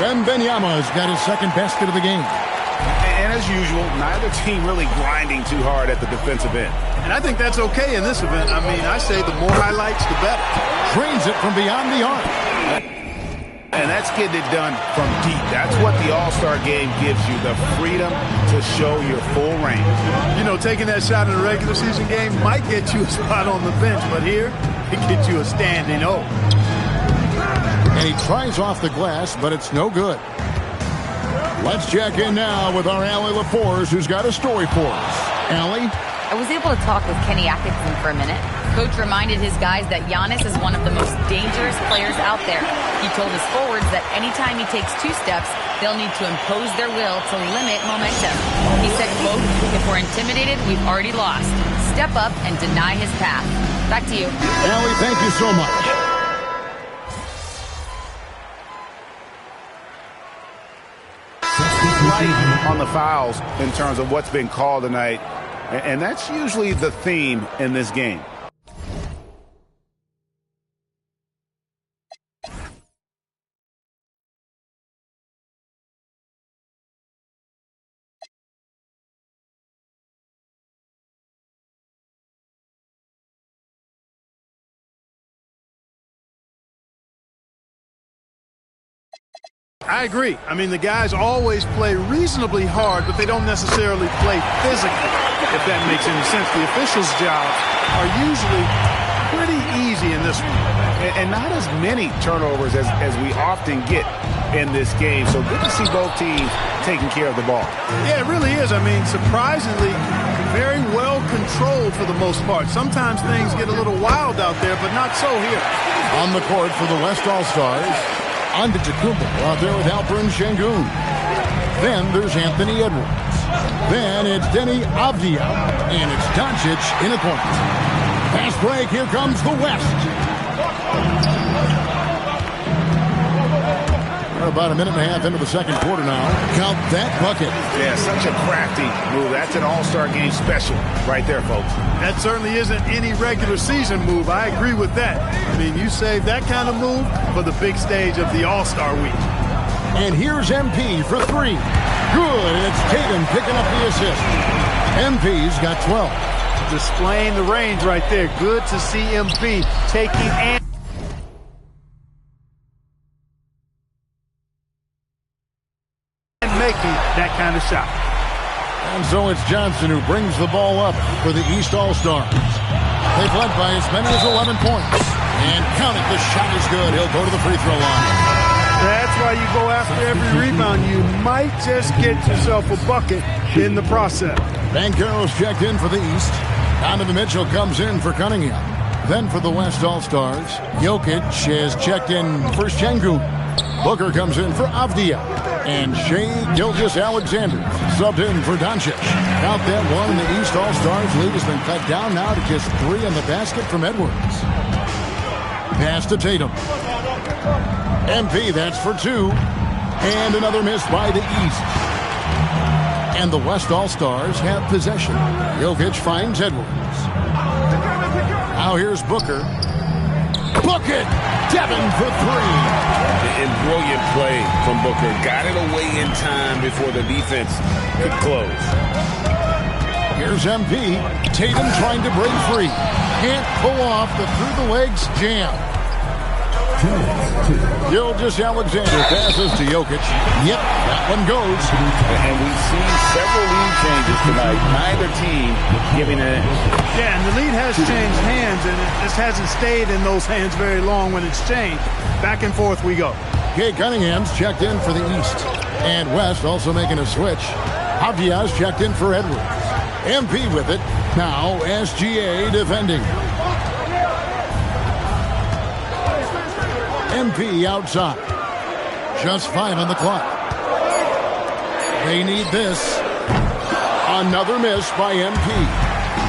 Wembanyama's got his second basket of the game. And as usual, neither team really grinding too hard at the defensive end. And I think that's okay in this event. I mean, I say the more highlights, the better. Drains it from beyond the arc. And that's getting it done from deep. That's what the All-Star game gives you, the freedom to show your full range. You know, taking that shot in a regular season game might get you a spot on the bench, but here, it gets you a standing O. And he tries off the glass, but it's no good. Let's check in now with our Allie LaForce, who's got a story for us. Allie? I was able to talk with Kenny Atkinson for a minute. Coach reminded his guys that Giannis is one of the most dangerous players out there. He told his forwards that anytime he takes two steps, they'll need to impose their will to limit momentum. He said, quote, "If we're intimidated, we've already lost. Step up and deny his path." Back to you. Allie, thank you so much. Light on the fouls in terms of what's been called tonight, and that's usually the theme in this game. I agree. I mean, the guys always play reasonably hard, but they don't necessarily play physically, if that makes any sense. The officials' jobs are usually pretty easy in this one. And not as many turnovers as we often get in this game. So good to see both teams taking care of the ball. Yeah, it really is. I mean, surprisingly, very well controlled for the most part. Sometimes things get a little wild out there, but not so here. On the court for the West All-Stars, Antetokounmpo out there with Alperen Sengun. Then there's Anthony Edwards. Then it's Denny Avdia. And it's Doncic in a corner. Fast break. Here comes the West. We're about a minute and a half into the second quarter now. Count that bucket. Yeah, such a crafty move. That's an all-star game special right there, folks. That certainly isn't any regular season move. I agree with that. I mean, you save that kind of move for the big stage of the All-Star week. And here's MP for three. Good, and it's Tatum picking up the assist. MP's got 12. Displaying the range right there. Good to see MP taking and making that kind of shot. And so it's Johnson who brings the ball up for the East All-Stars. They've led by as many as 11 points. And count it, the shot is good. He'll go to the free throw line. That's why you go after every rebound. You might just get yourself a bucket in the process. Banchero's checked in for the East. Donovan Mitchell comes in for Cunningham. Then for the West All-Stars, Jokic has checked in for Şengün. Booker comes in for Avdia. And Shai Gilgeous-Alexander subbed in for Doncic. Count that one, and the East All-Stars lead has been cut down now to just 3 in the basket from Edwards. Pass to Tatum. MP, that's for 2. And another miss by the East. And the West All-Stars have possession. Jokic finds Edwards. Now here's Booker. Book it! Devin for 3. And brilliant play from Booker. Got it away in time before the defense could close. Here's MP. Tatum trying to break free. Can't pull off the through-the-legs jam. Gilgeous-Alexander passes to Jokic. Yep, that one goes. And we've seen several lead changes tonight. Neither team giving it. Yeah, and the lead has changed hands, and it just hasn't stayed in those hands very long when it's changed. Back and forth we go. Kate Cunningham's checked in for the East. And West also making a switch. Avdia's checked in for Edwards. MP with it. Now SGA defending. MP outside. Just 5 on the clock. They need this. Another miss by MP.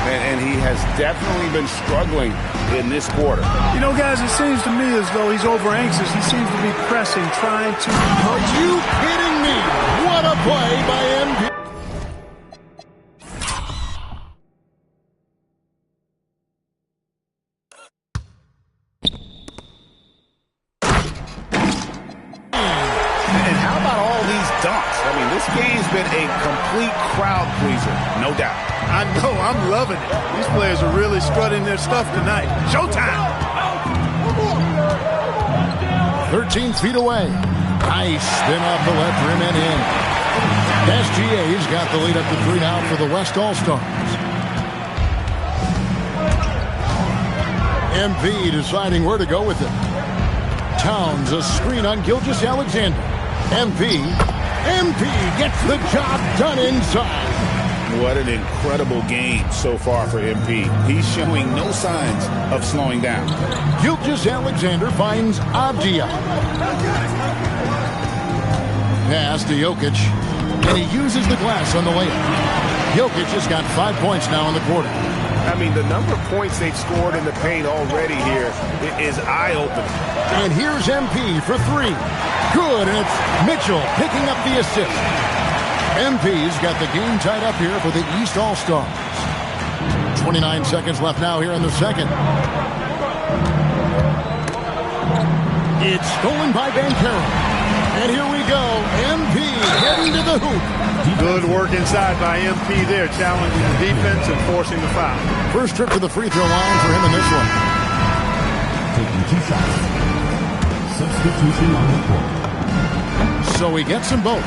And he has definitely been struggling in this quarter. You know, guys, it seems to me as though he's over anxious. He seems to be pressing, trying to... Are you kidding me? What a play by MP. And how about all these dunks? I mean, this game's been a complete crowd pleaser, no doubt. I know, I'm loving it. These players are really strutting their stuff tonight. Showtime! 13 feet away. Nice spin off the left rim and in. SGA's got the lead up to 3 now for the West All-Stars. MP deciding where to go with it. Towns a screen on Gilgeous-Alexander. MP gets the job done inside. What an incredible game so far for MP. He's showing no signs of slowing down. Gilgeous-Alexander finds Avdia. Pass to Jokic. And he uses the glass on the layup. Jokic has got 5 points now in the quarter. I mean, the number of points they've scored in the paint already here is eye-opening. And here's MP for 3. Good, and it's Mitchell picking up the assist. MP's got the game tied up here for the East All-Stars. 29 seconds left now here in the second. It's stolen by Banchero. And here we go. MP heading to the hoop. Good work inside by MP there, challenging the defense and forcing the foul. First trip to the free throw line for him in this one. Taking 2 shots. Substitution on the court. So he gets them both.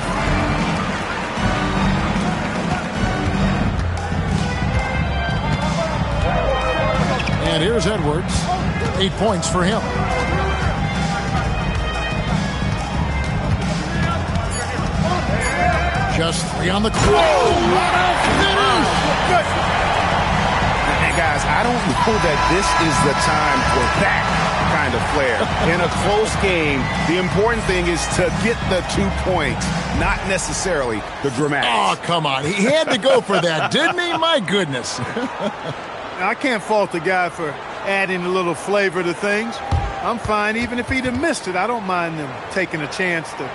And here's Edwards. 8 points for him. Just 3 on the clock. What a finish! And guys, I don't know that this is the time for that kind of flair. In a close game, the important thing is to get the 2 points, not necessarily the dramatics. Oh, come on. He had to go for that, didn't he? My goodness. I can't fault the guy for adding a little flavor to things. I'm fine. Even if he'd have missed it, I don't mind them taking a chance to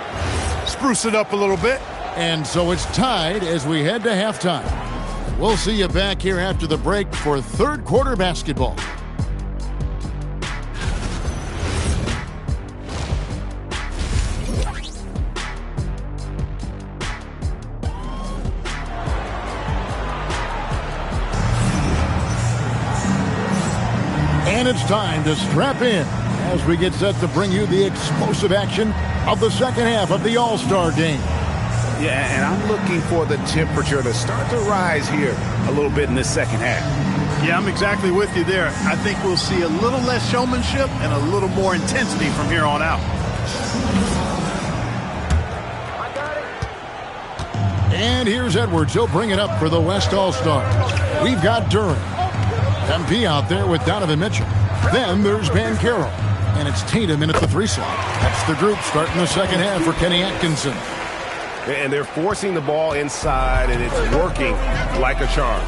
spruce it up a little bit. And so it's tied as we head to halftime. We'll see you back here after the break for third quarter basketball. And it's time to strap in as we get set to bring you the explosive action of the second half of the All-Star game. Yeah, and I'm looking for the temperature to start to rise here a little bit in this second half. Yeah, I'm exactly with you there. I think we'll see a little less showmanship and a little more intensity from here on out. And here's Edwards. He'll bring it up for the West All-Stars. We've got Duran. MP out there with Donovan Mitchell. Then there's Banchero. And it's Tatum in at the 3 slot. That's the group starting the second half for Kenny Atkinson. And they're forcing the ball inside, and it's working like a charm.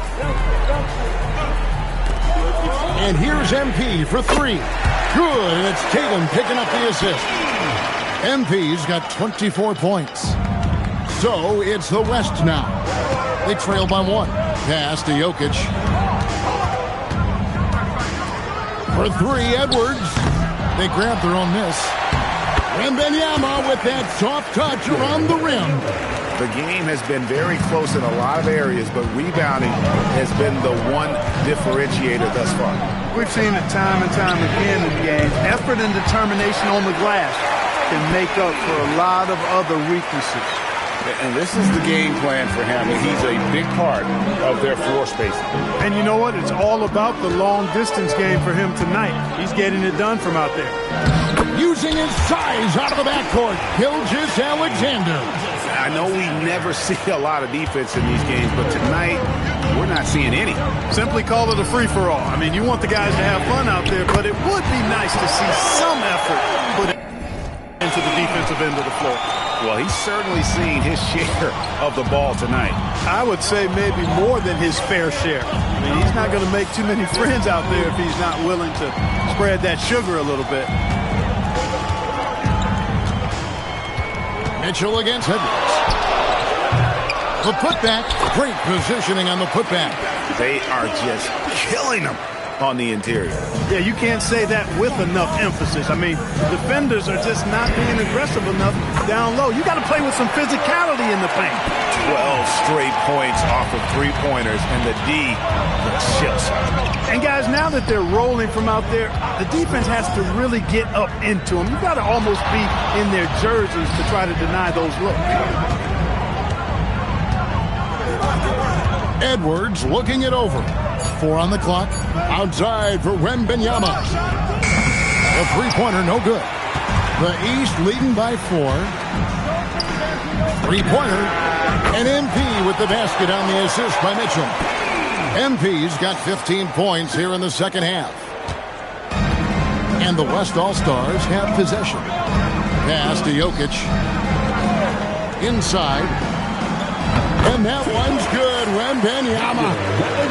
And here's MP for 3. Good, and it's Tatum picking up the assist. MP's got 24 points. So it's the West now. They trail by 1. Pass to Jokic. For 3, Edwards. They grab their own miss. Wembanyama with that soft touch around the rim. The game has been very close in a lot of areas, but rebounding has been the one differentiator thus far. We've seen it time and time again in games. Effort and determination on the glass can make up for a lot of other weaknesses. And this is the game plan for him, and he's a big part of their floor spacing. And you know what? It's all about the long-distance game for him tonight. He's getting it done from out there. Using his size out of the backcourt, Gilgeous-Alexander. I know we never see a lot of defense in these games, but tonight we're not seeing any. Simply call it a free-for-all. I mean, you want the guys to have fun out there, but it would be nice to see some effort put into the defensive end of the floor. Well, he's certainly seen his share of the ball tonight. I would say maybe more than his fair share. I mean, he's not going to make too many friends out there if he's not willing to spread that sugar a little bit. Mitchell against Edwards. The putback. Great positioning on the putback. They are just killing them on the interior. Yeah, you can't say that with enough emphasis. I mean, defenders are just not being aggressive enough down low. You got to play with some physicality in the paint. 12 straight points off of 3-pointers, and the D looks chills. And guys, now that they're rolling from out there, the defense has to really get up into them. You got to almost be in their jerseys to try to deny those looks. Edwards looking it over. 4 on the clock. Outside for Wembanyama. The 3-pointer, no good. The East leading by 4. 3-pointer. And MP with the basket on the assist by Mitchell. MP's got 15 points here in the second half. And the West All-Stars have possession. Pass to Jokic. Inside. And that one's good. Wembanyama.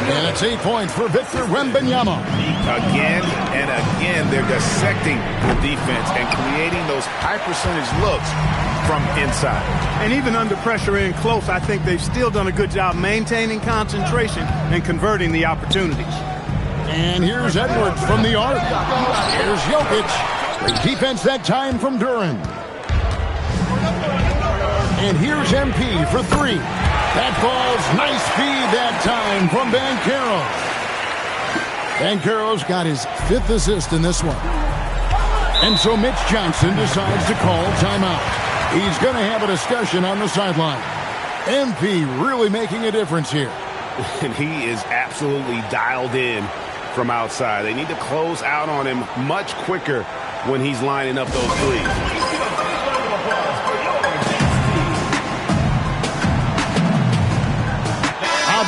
And it's 8 points for Victor Wembanyama. Again and again, they're dissecting the defense and creating those high-percentage looks from inside. And even under pressure in close, I think they've still done a good job maintaining concentration and converting the opportunities. And here's Edwards from the arc. Here's Jokic. Great defense that time from Duran. And here's MP for 3. That ball's nice feed that time from Banchero. Banchero's got his 5th assist in this one. And so Mitch Johnson decides to call timeout. He's going to have a discussion on the sideline. MP really making a difference here. And he is absolutely dialed in from outside. They need to close out on him much quicker when he's lining up those threes.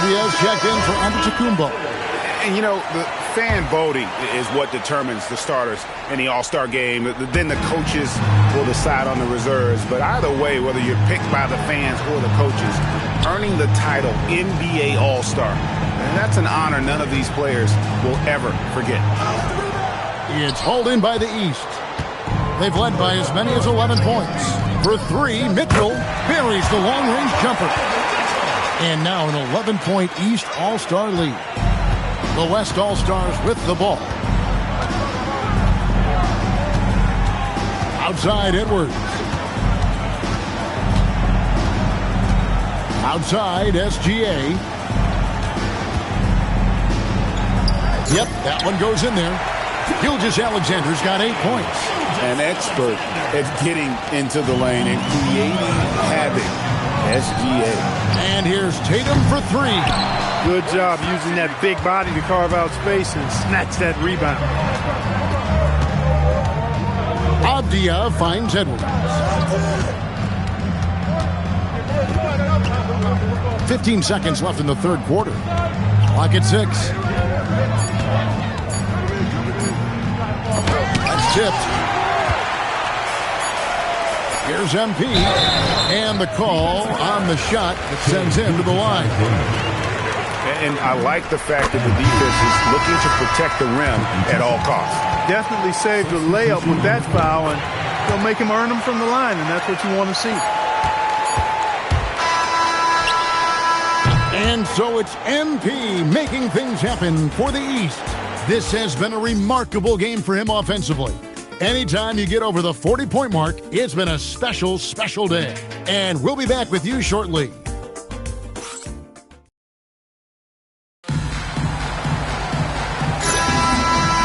Diaz checked in for Antetokounmpo. And, you know, the fan voting is what determines the starters in the All-Star game. Then the coaches will decide on the reserves. But either way, whether you're picked by the fans or the coaches, earning the title NBA All-Star, and that's an honor none of these players will ever forget. It's hauled in by the East. They've led by as many as 11 points. For three, Mitchell buries the long-range jumper. And now an 11-point East All-Star lead. The West All-Stars with the ball. Outside, Edwards. Outside, SGA. Yep, that one goes in there. Gilgeous-Alexander's got 8 points. An expert at getting into the lane and creating havoc. SGA. And here's Tatum for three. Good job using that big body to carve out space and snatch that rebound. Avdia finds Edwards. 15 seconds left in the third quarter. Clock at 6. That's tipped. Here's MP. And the call on the shot that sends him to the line. And I like the fact that the defense is looking to protect the rim at all costs. Definitely saved the layup with that foul, and they'll make him earn them from the line, and that's what you want to see. And so it's MP making things happen for the East. This has been a remarkable game for him offensively. Anytime you get over the 40-point mark, it's been a special, special day. And we'll be back with you shortly.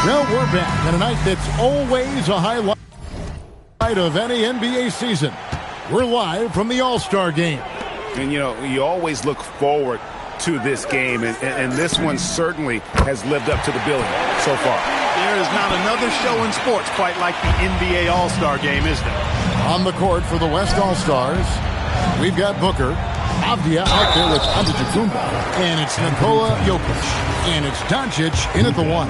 Well, we're back on a night that's always a highlight of any NBA season. We're live from the All-Star game. And, you know, you always look forward to this game, and this one certainly has lived up to the billing so far. There is not another show in sports quite like the NBA All-Star game, is there? On the court for the West All-Stars, we've got Booker, Avdia out there with Antetokounmpo, and it's Nikola Jokic. And it's Doncic in at the one.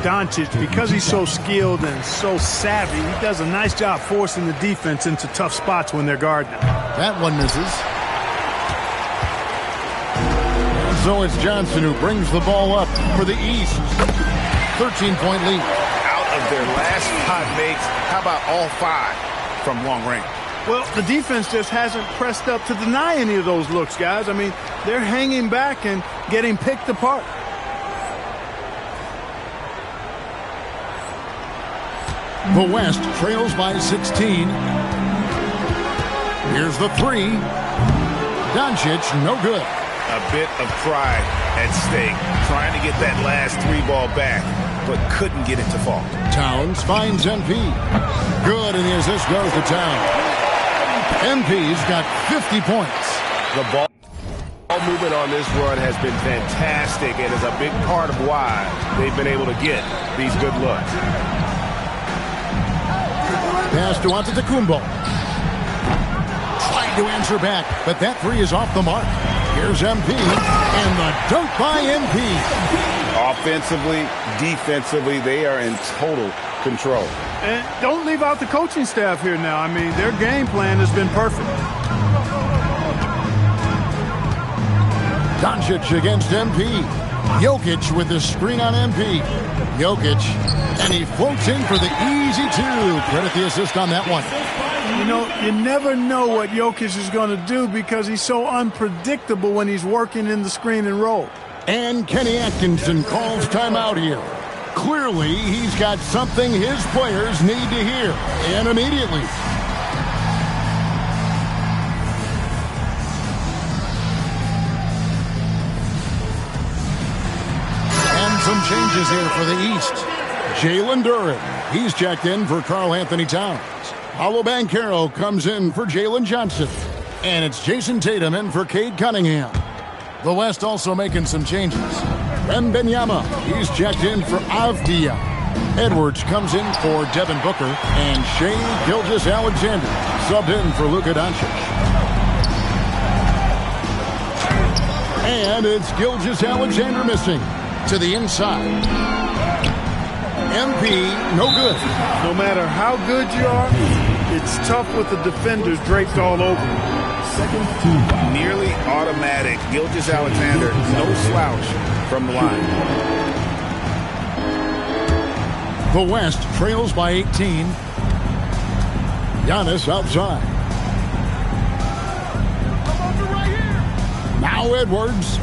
Doncic, because he's so skilled and so savvy, he does a nice job forcing the defense into tough spots when they're guarding him. That one misses. And so it's Johnson who brings the ball up for the East. 13-point lead. Out of their last 5 makes, how about all 5 from long range? Well, the defense just hasn't pressed up to deny any of those looks, guys. I mean, they're hanging back and getting picked apart. The West trails by 16. Here's the three. Doncic, no good. A bit of pride at stake, trying to get that last 3 ball back, but couldn't get it to fall. Towns finds MP. Good, and the assist goes to Towns. MP's got 50 points. The ball movement on this run has been fantastic and is a big part of why they've been able to get these good looks. Pass to Antetokounmpo. Trying to answer back, but that three is off the mark. Here's MP, and the dunk by MP. Offensively, defensively, they are in total control. And don't leave out the coaching staff here now. I mean, their game plan has been perfect. Doncic against MP. Jokic with the screen on MP. Jokic, and he floats in for the easy 2. Credit the assist on that one. You know, you never know what Jokic is going to do because he's so unpredictable when he's working in the screen and roll. And Kenny Atkinson calls timeout here. Clearly, he's got something his players need to hear, and immediately. Some changes here for the East. Jalen Duren, he's checked in for Karl Anthony Towns. Paolo Banchero comes in for Jalen Johnson. And it's Jason Tatum in for Cade Cunningham. The West also making some changes. Wembanyama, he's checked in for Avdia. Edwards comes in for Devin Booker. And Shai Gilgeous-Alexander subbed in for Luka Doncic. And it's Gilgeous-Alexander missing. To the inside. MP, no good. No matter how good you are, it's tough with the defenders draped all over. Nearly automatic. Gilgeous-Alexander, no slouch from the line. The West trails by 18. Giannis outside. Now Edwards.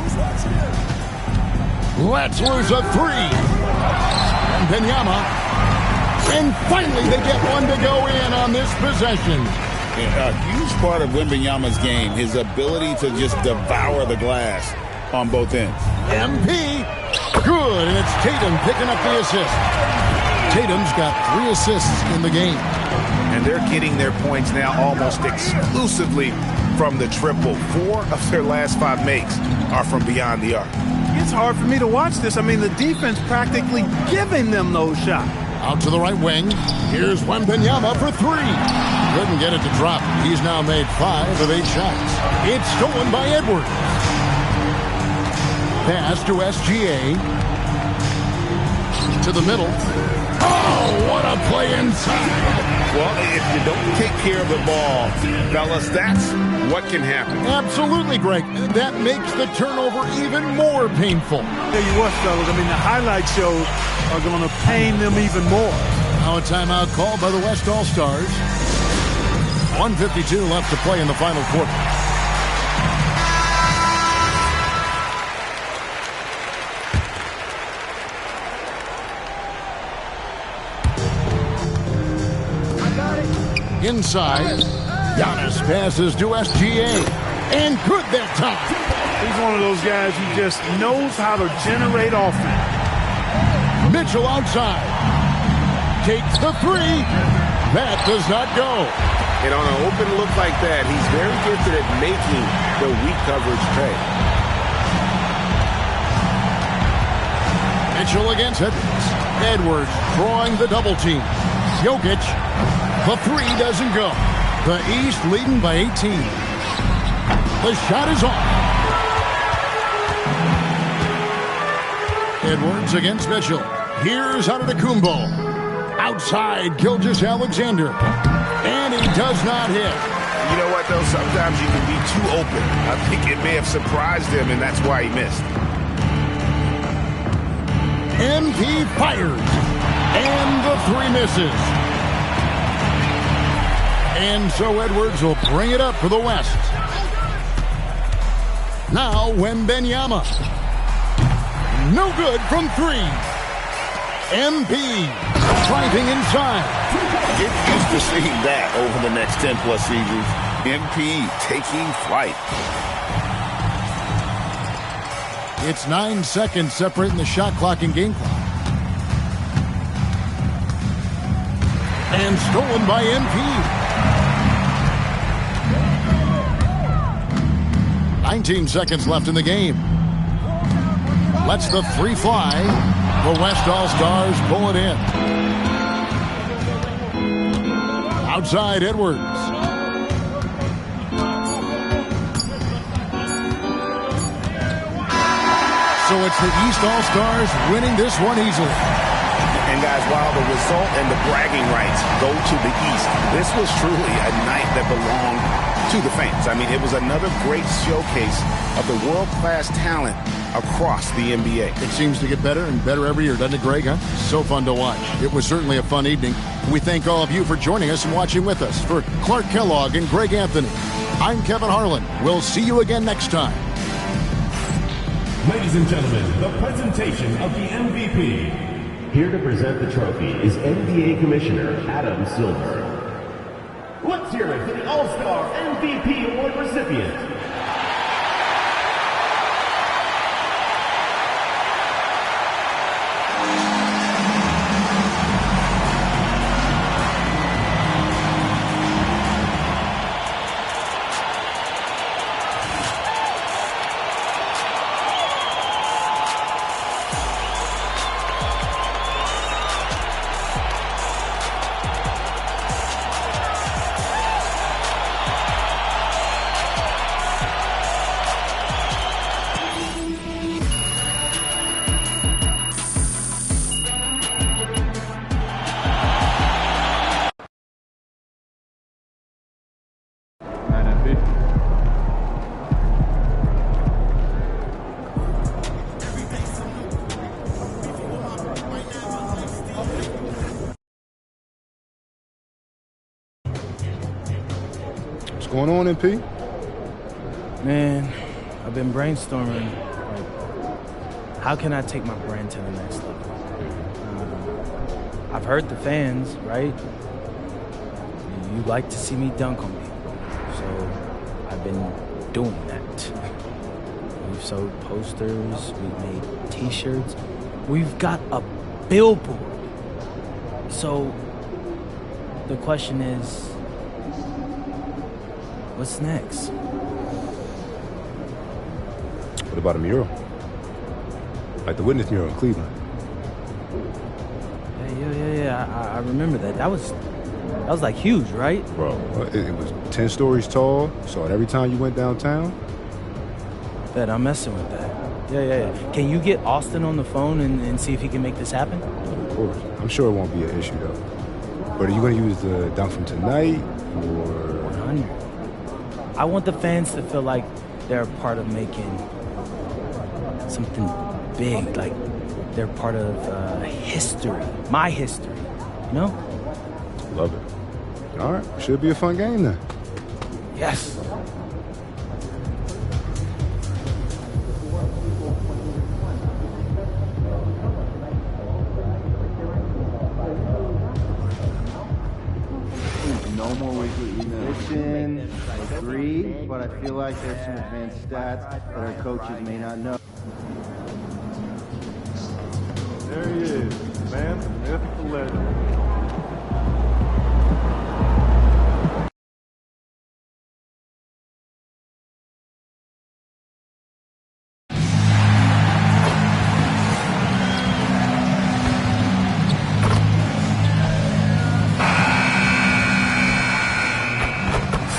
Lets loose a three. And Benyama. And finally they get one to go in on this possession. A huge part of Wembanyama's game, his ability to just devour the glass on both ends. MP. Good. And it's Tatum picking up the assist. Tatum's got 3 assists in the game. And they're getting their points now almost exclusively from the triple. 4 of their last 5 makes are from beyond the arc. It's hard for me to watch this. I mean, the defense practically giving them those shots. Out to the right wing. Here's Wembanyama for 3. Couldn't get it to drop. He's now made 5 of 8 shots. It's stolen by Edwards. Pass to SGA. To the middle. Oh, what a play inside. Well, if you don't take care of the ball, fellas, that's what can happen. Absolutely, Greg. That makes the turnover even more painful. Tell you what, fellas, I mean, the highlight shows are going to pain them even more. Now a timeout called by the West All-Stars. 1:52 left to play in the final quarter. Inside, Giannis passes to SGA. And good that time. He's one of those guys who just knows how to generate offense. Mitchell outside. Takes the 3. That does not go. And on an open look like that, he's very gifted at making the weak coverage pay. Mitchell against Edwards. Edwards drawing the double team. Jokic. The 3 doesn't go. The East leading by 18. The shot is off. Edwards against Mitchell. Here's Antetokounmpo. Outside, Gilgeous-Alexander. And he does not hit. You know what, though? Sometimes you can be too open. I think it may have surprised him, and that's why he missed. MP fires. And the 3 misses. And so Edwards will bring it up for the West. Now Wembanyama. No good from 3. MP driving inside. Get used to seeing that over the next 10-plus seasons. MP taking flight. It's 9 seconds separating the shot clock and game clock. And stolen by MP. 19 seconds left in the game. Lets the 3 fly. The West All-Stars pull it in. Outside Edwards. So it's the East All-Stars winning this one easily. And guys, while the result and the bragging rights go to the East, this was truly a night that belonged to the fans. I mean, it was another great showcase of the world-class talent across the NBA. It seems to get better and better every year, doesn't it, Greg? Huh? So fun to watch. It was certainly a fun evening. We thank all of you for joining us and watching with us. For Clark Kellogg and Greg Anthony, I'm Kevin Harlan. We'll see you again next time. Ladies and gentlemen, the presentation of the MVP. Here to present the trophy is NBA Commissioner Adam Silver. Let's hear it for the All-Star MVP Award recipient. going on, MP? Man, I've been brainstorming. Like, how can I take my brand to the next level? I've heard the fans, right? You like to see me dunk on people. So I've been doing that. We've sold posters, we've made t-shirts, we've got a billboard. So the question is, what's next? What about a mural? Like the witness mural in Cleveland. Yeah, I remember that. That was like huge, right? Bro, it was 10 stories tall. Saw it every time you went downtown. Bet I'm messing with that. Yeah. Can you get Austin on the phone and see if he can make this happen? Of course. I'm sure it won't be an issue, though. But are you going to use the dunk from tonight, or...? 100. I want the fans to feel like they're a part of making something big, like they're part of history, my history, you know? Love it. All right, should be a fun game then. Yes. No more weekly emails. Agree, but I feel like there's some advanced stats that our coaches may not know. There he is, man, the myth, the legend.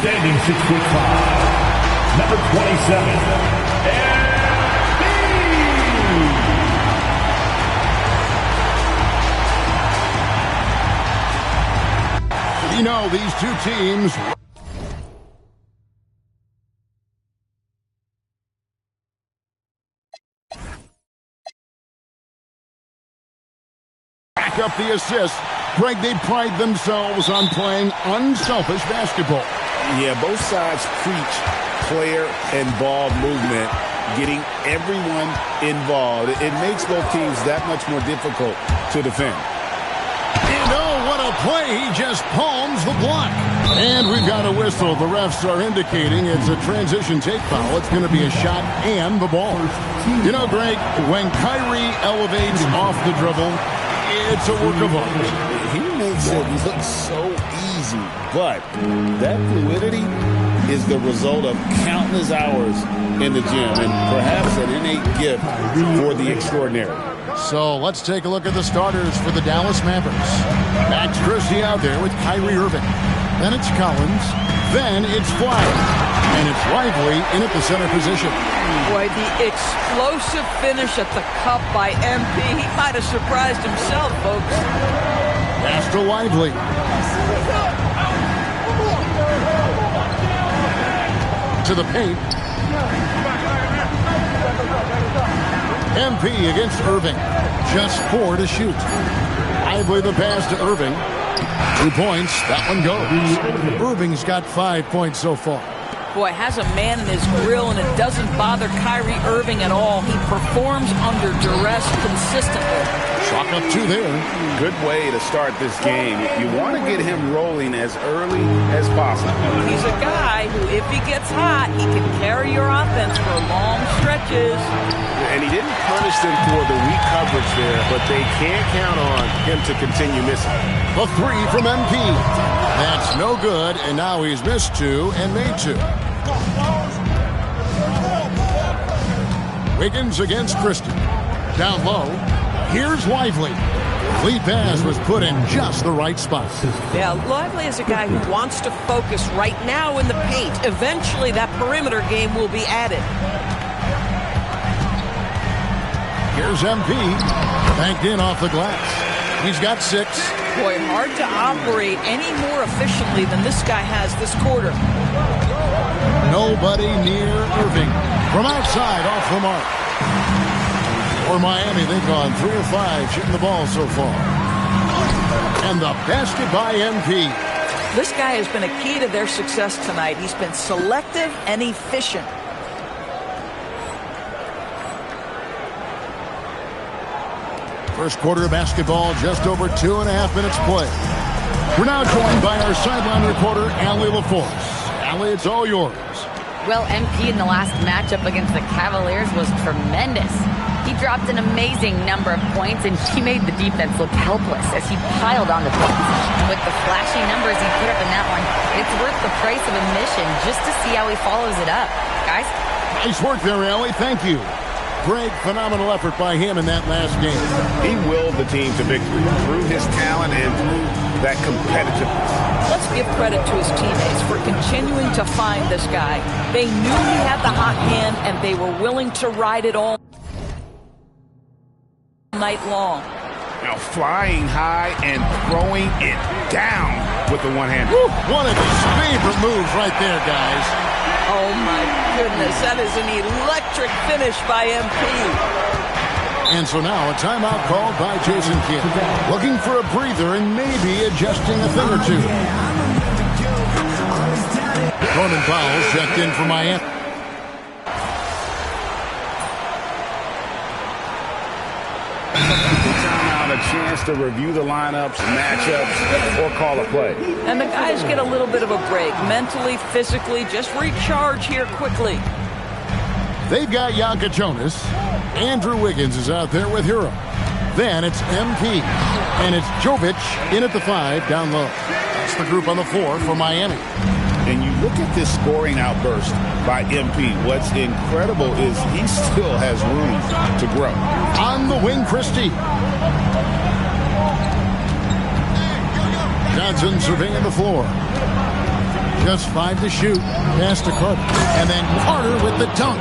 Standing 6'5", number 27, You know, these two teams back up the assist. Greg, they pride themselves on playing unselfish basketball. Yeah, both sides preach player and ball movement, getting everyone involved. It makes both teams that much more difficult to defend. And oh, what a play. He just palms the block. And we've got a whistle. The refs are indicating it's a transition take foul. It's going to be a shot and the ball. You know, Greg, when Kyrie elevates off the dribble, it's a work of art. He makes it look so easy, but that fluidity is the result of countless hours in the gym and perhaps an innate gift for the extraordinary. So let's take a look at the starters for the Dallas Mavericks. Max Christie out there with Kyrie Irving. Then it's Collins. Then it's Flyer. And it's Lively in at the center position. Boy, the explosive finish at the cup by MP. He might have surprised himself, folks. Pass to Lively. To the paint. MP against Irving. Just 4 to shoot. Lively the pass to Irving. 2 points. That one goes. Irving's got 5 points so far. Boy, has a man in his grill, and it doesn't bother Kyrie Irving at all. He performs under duress consistently. Chalk up 2 there. Good way to start this game. You want to get him rolling as early as possible. He's a guy who, if he gets hot, he can carry your offense for long stretches. And he didn't punish them for the weak coverage there, but they can't count on him to continue missing. A 3 from MP. That's no good, and now he's missed 2 and made 2. Wiggins against Christie. Down low. Here's Lively. Lead pass was put in just the right spot. Yeah, Lively is a guy who wants to focus right now in the paint. Eventually, that perimeter game will be added. Here's MP. Banked in off the glass. He's got 6. Boy, hard to operate any more efficiently than this guy has this quarter. Nobody near Irving. From outside, off the mark. For Miami, they've gone 3 of 5 shooting the ball so far. And the basket by MP. This guy has been a key to their success tonight. He's been selective and efficient. First quarter of basketball, just over 2.5 minutes play. We're now joined by our sideline reporter, Allie LaForce. Allie, it's all yours. Well, MP in the last matchup against the Cavaliers was tremendous. He dropped an amazing number of points, and he made the defense look helpless as he piled on the points. And with the flashy numbers he put up in that one, it's worth the price of admission just to see how he follows it up. Guys? Nice work there, Allie. Thank you. Great, phenomenal effort by him in that last game. He willed the team to victory through his talent and through that competitiveness. Let's give credit to his teammates for continuing to find this guy. They knew he had the hot hand, and they were willing to ride it all night long. Now flying high and throwing it down with the one-hand. One of his favorite moves right there, guys. Oh, my goodness. That is an electric finish by MP. And so now a timeout called by Jason Kidd. Looking for a breather and maybe adjusting a thing or two. Norman Powell checked in for Miami. A chance to review the lineups, matchups, or call a play. And the guys get a little bit of a break, mentally, physically, just recharge here quickly. They've got Yonka Jonas. Andrew Wiggins is out there with Hero. Then it's MP. And it's Jovic in at the 5 down low. That's the group on the floor for Miami. And you look at this scoring outburst by MP. What's incredible is he still has room to grow. On the wing, Christie. Johnson surveying the floor. Just 5 to shoot. Pass to Carter. And then Carter with the dunk.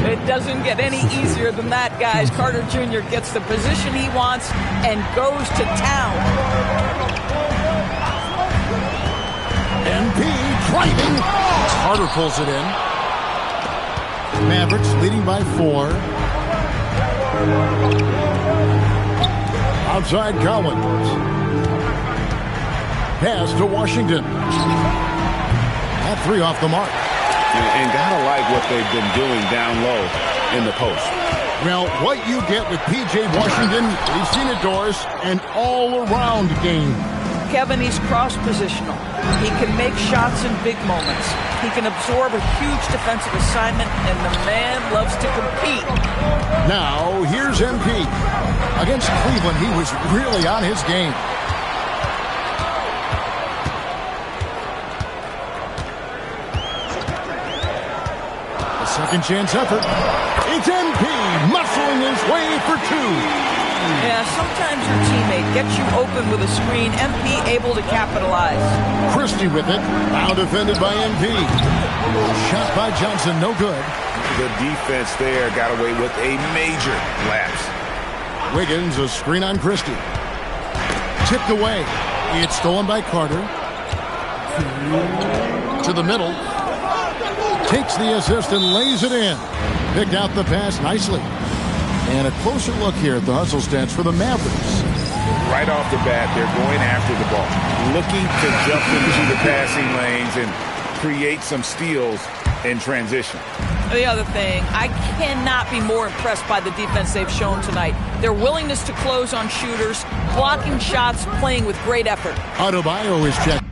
It doesn't get any easier than that, guys. Carter Jr. gets the position he wants and goes to town. MP driving. Carter pulls it in. Mavericks leading by 4. Outside Collins. Pass to Washington. That 3 off the mark. And gotta like what they've been doing down low in the post. Well, what you get with P.J. Washington, we've seen it, Doris, an all-around game. Kevin, he's cross-positional. He can make shots in big moments. He can absorb a huge defensive assignment, and the man loves to compete. Now, here's MP. Against Cleveland, he was really on his game. A second chance effort. It's MP muscling his way for 2. Yeah, sometimes your teammate gets you open with a screen. MP able to capitalize. Christie with it. Now defended by MP. Shot by Johnson, no good. The defense there got away with a major lapse. Wiggins, a screen on Christie. Tipped away. It's stolen by Carter. To the middle. Takes the assist and lays it in. Picked out the pass nicely. And a closer look here at the hustle stats for the Mavericks. Right off the bat, they're going after the ball, looking to jump into the passing lanes and create some steals in transition. The other thing, I cannot be more impressed by the defense they've shown tonight. Their willingness to close on shooters, blocking shots, playing with great effort. Adebayo is checked.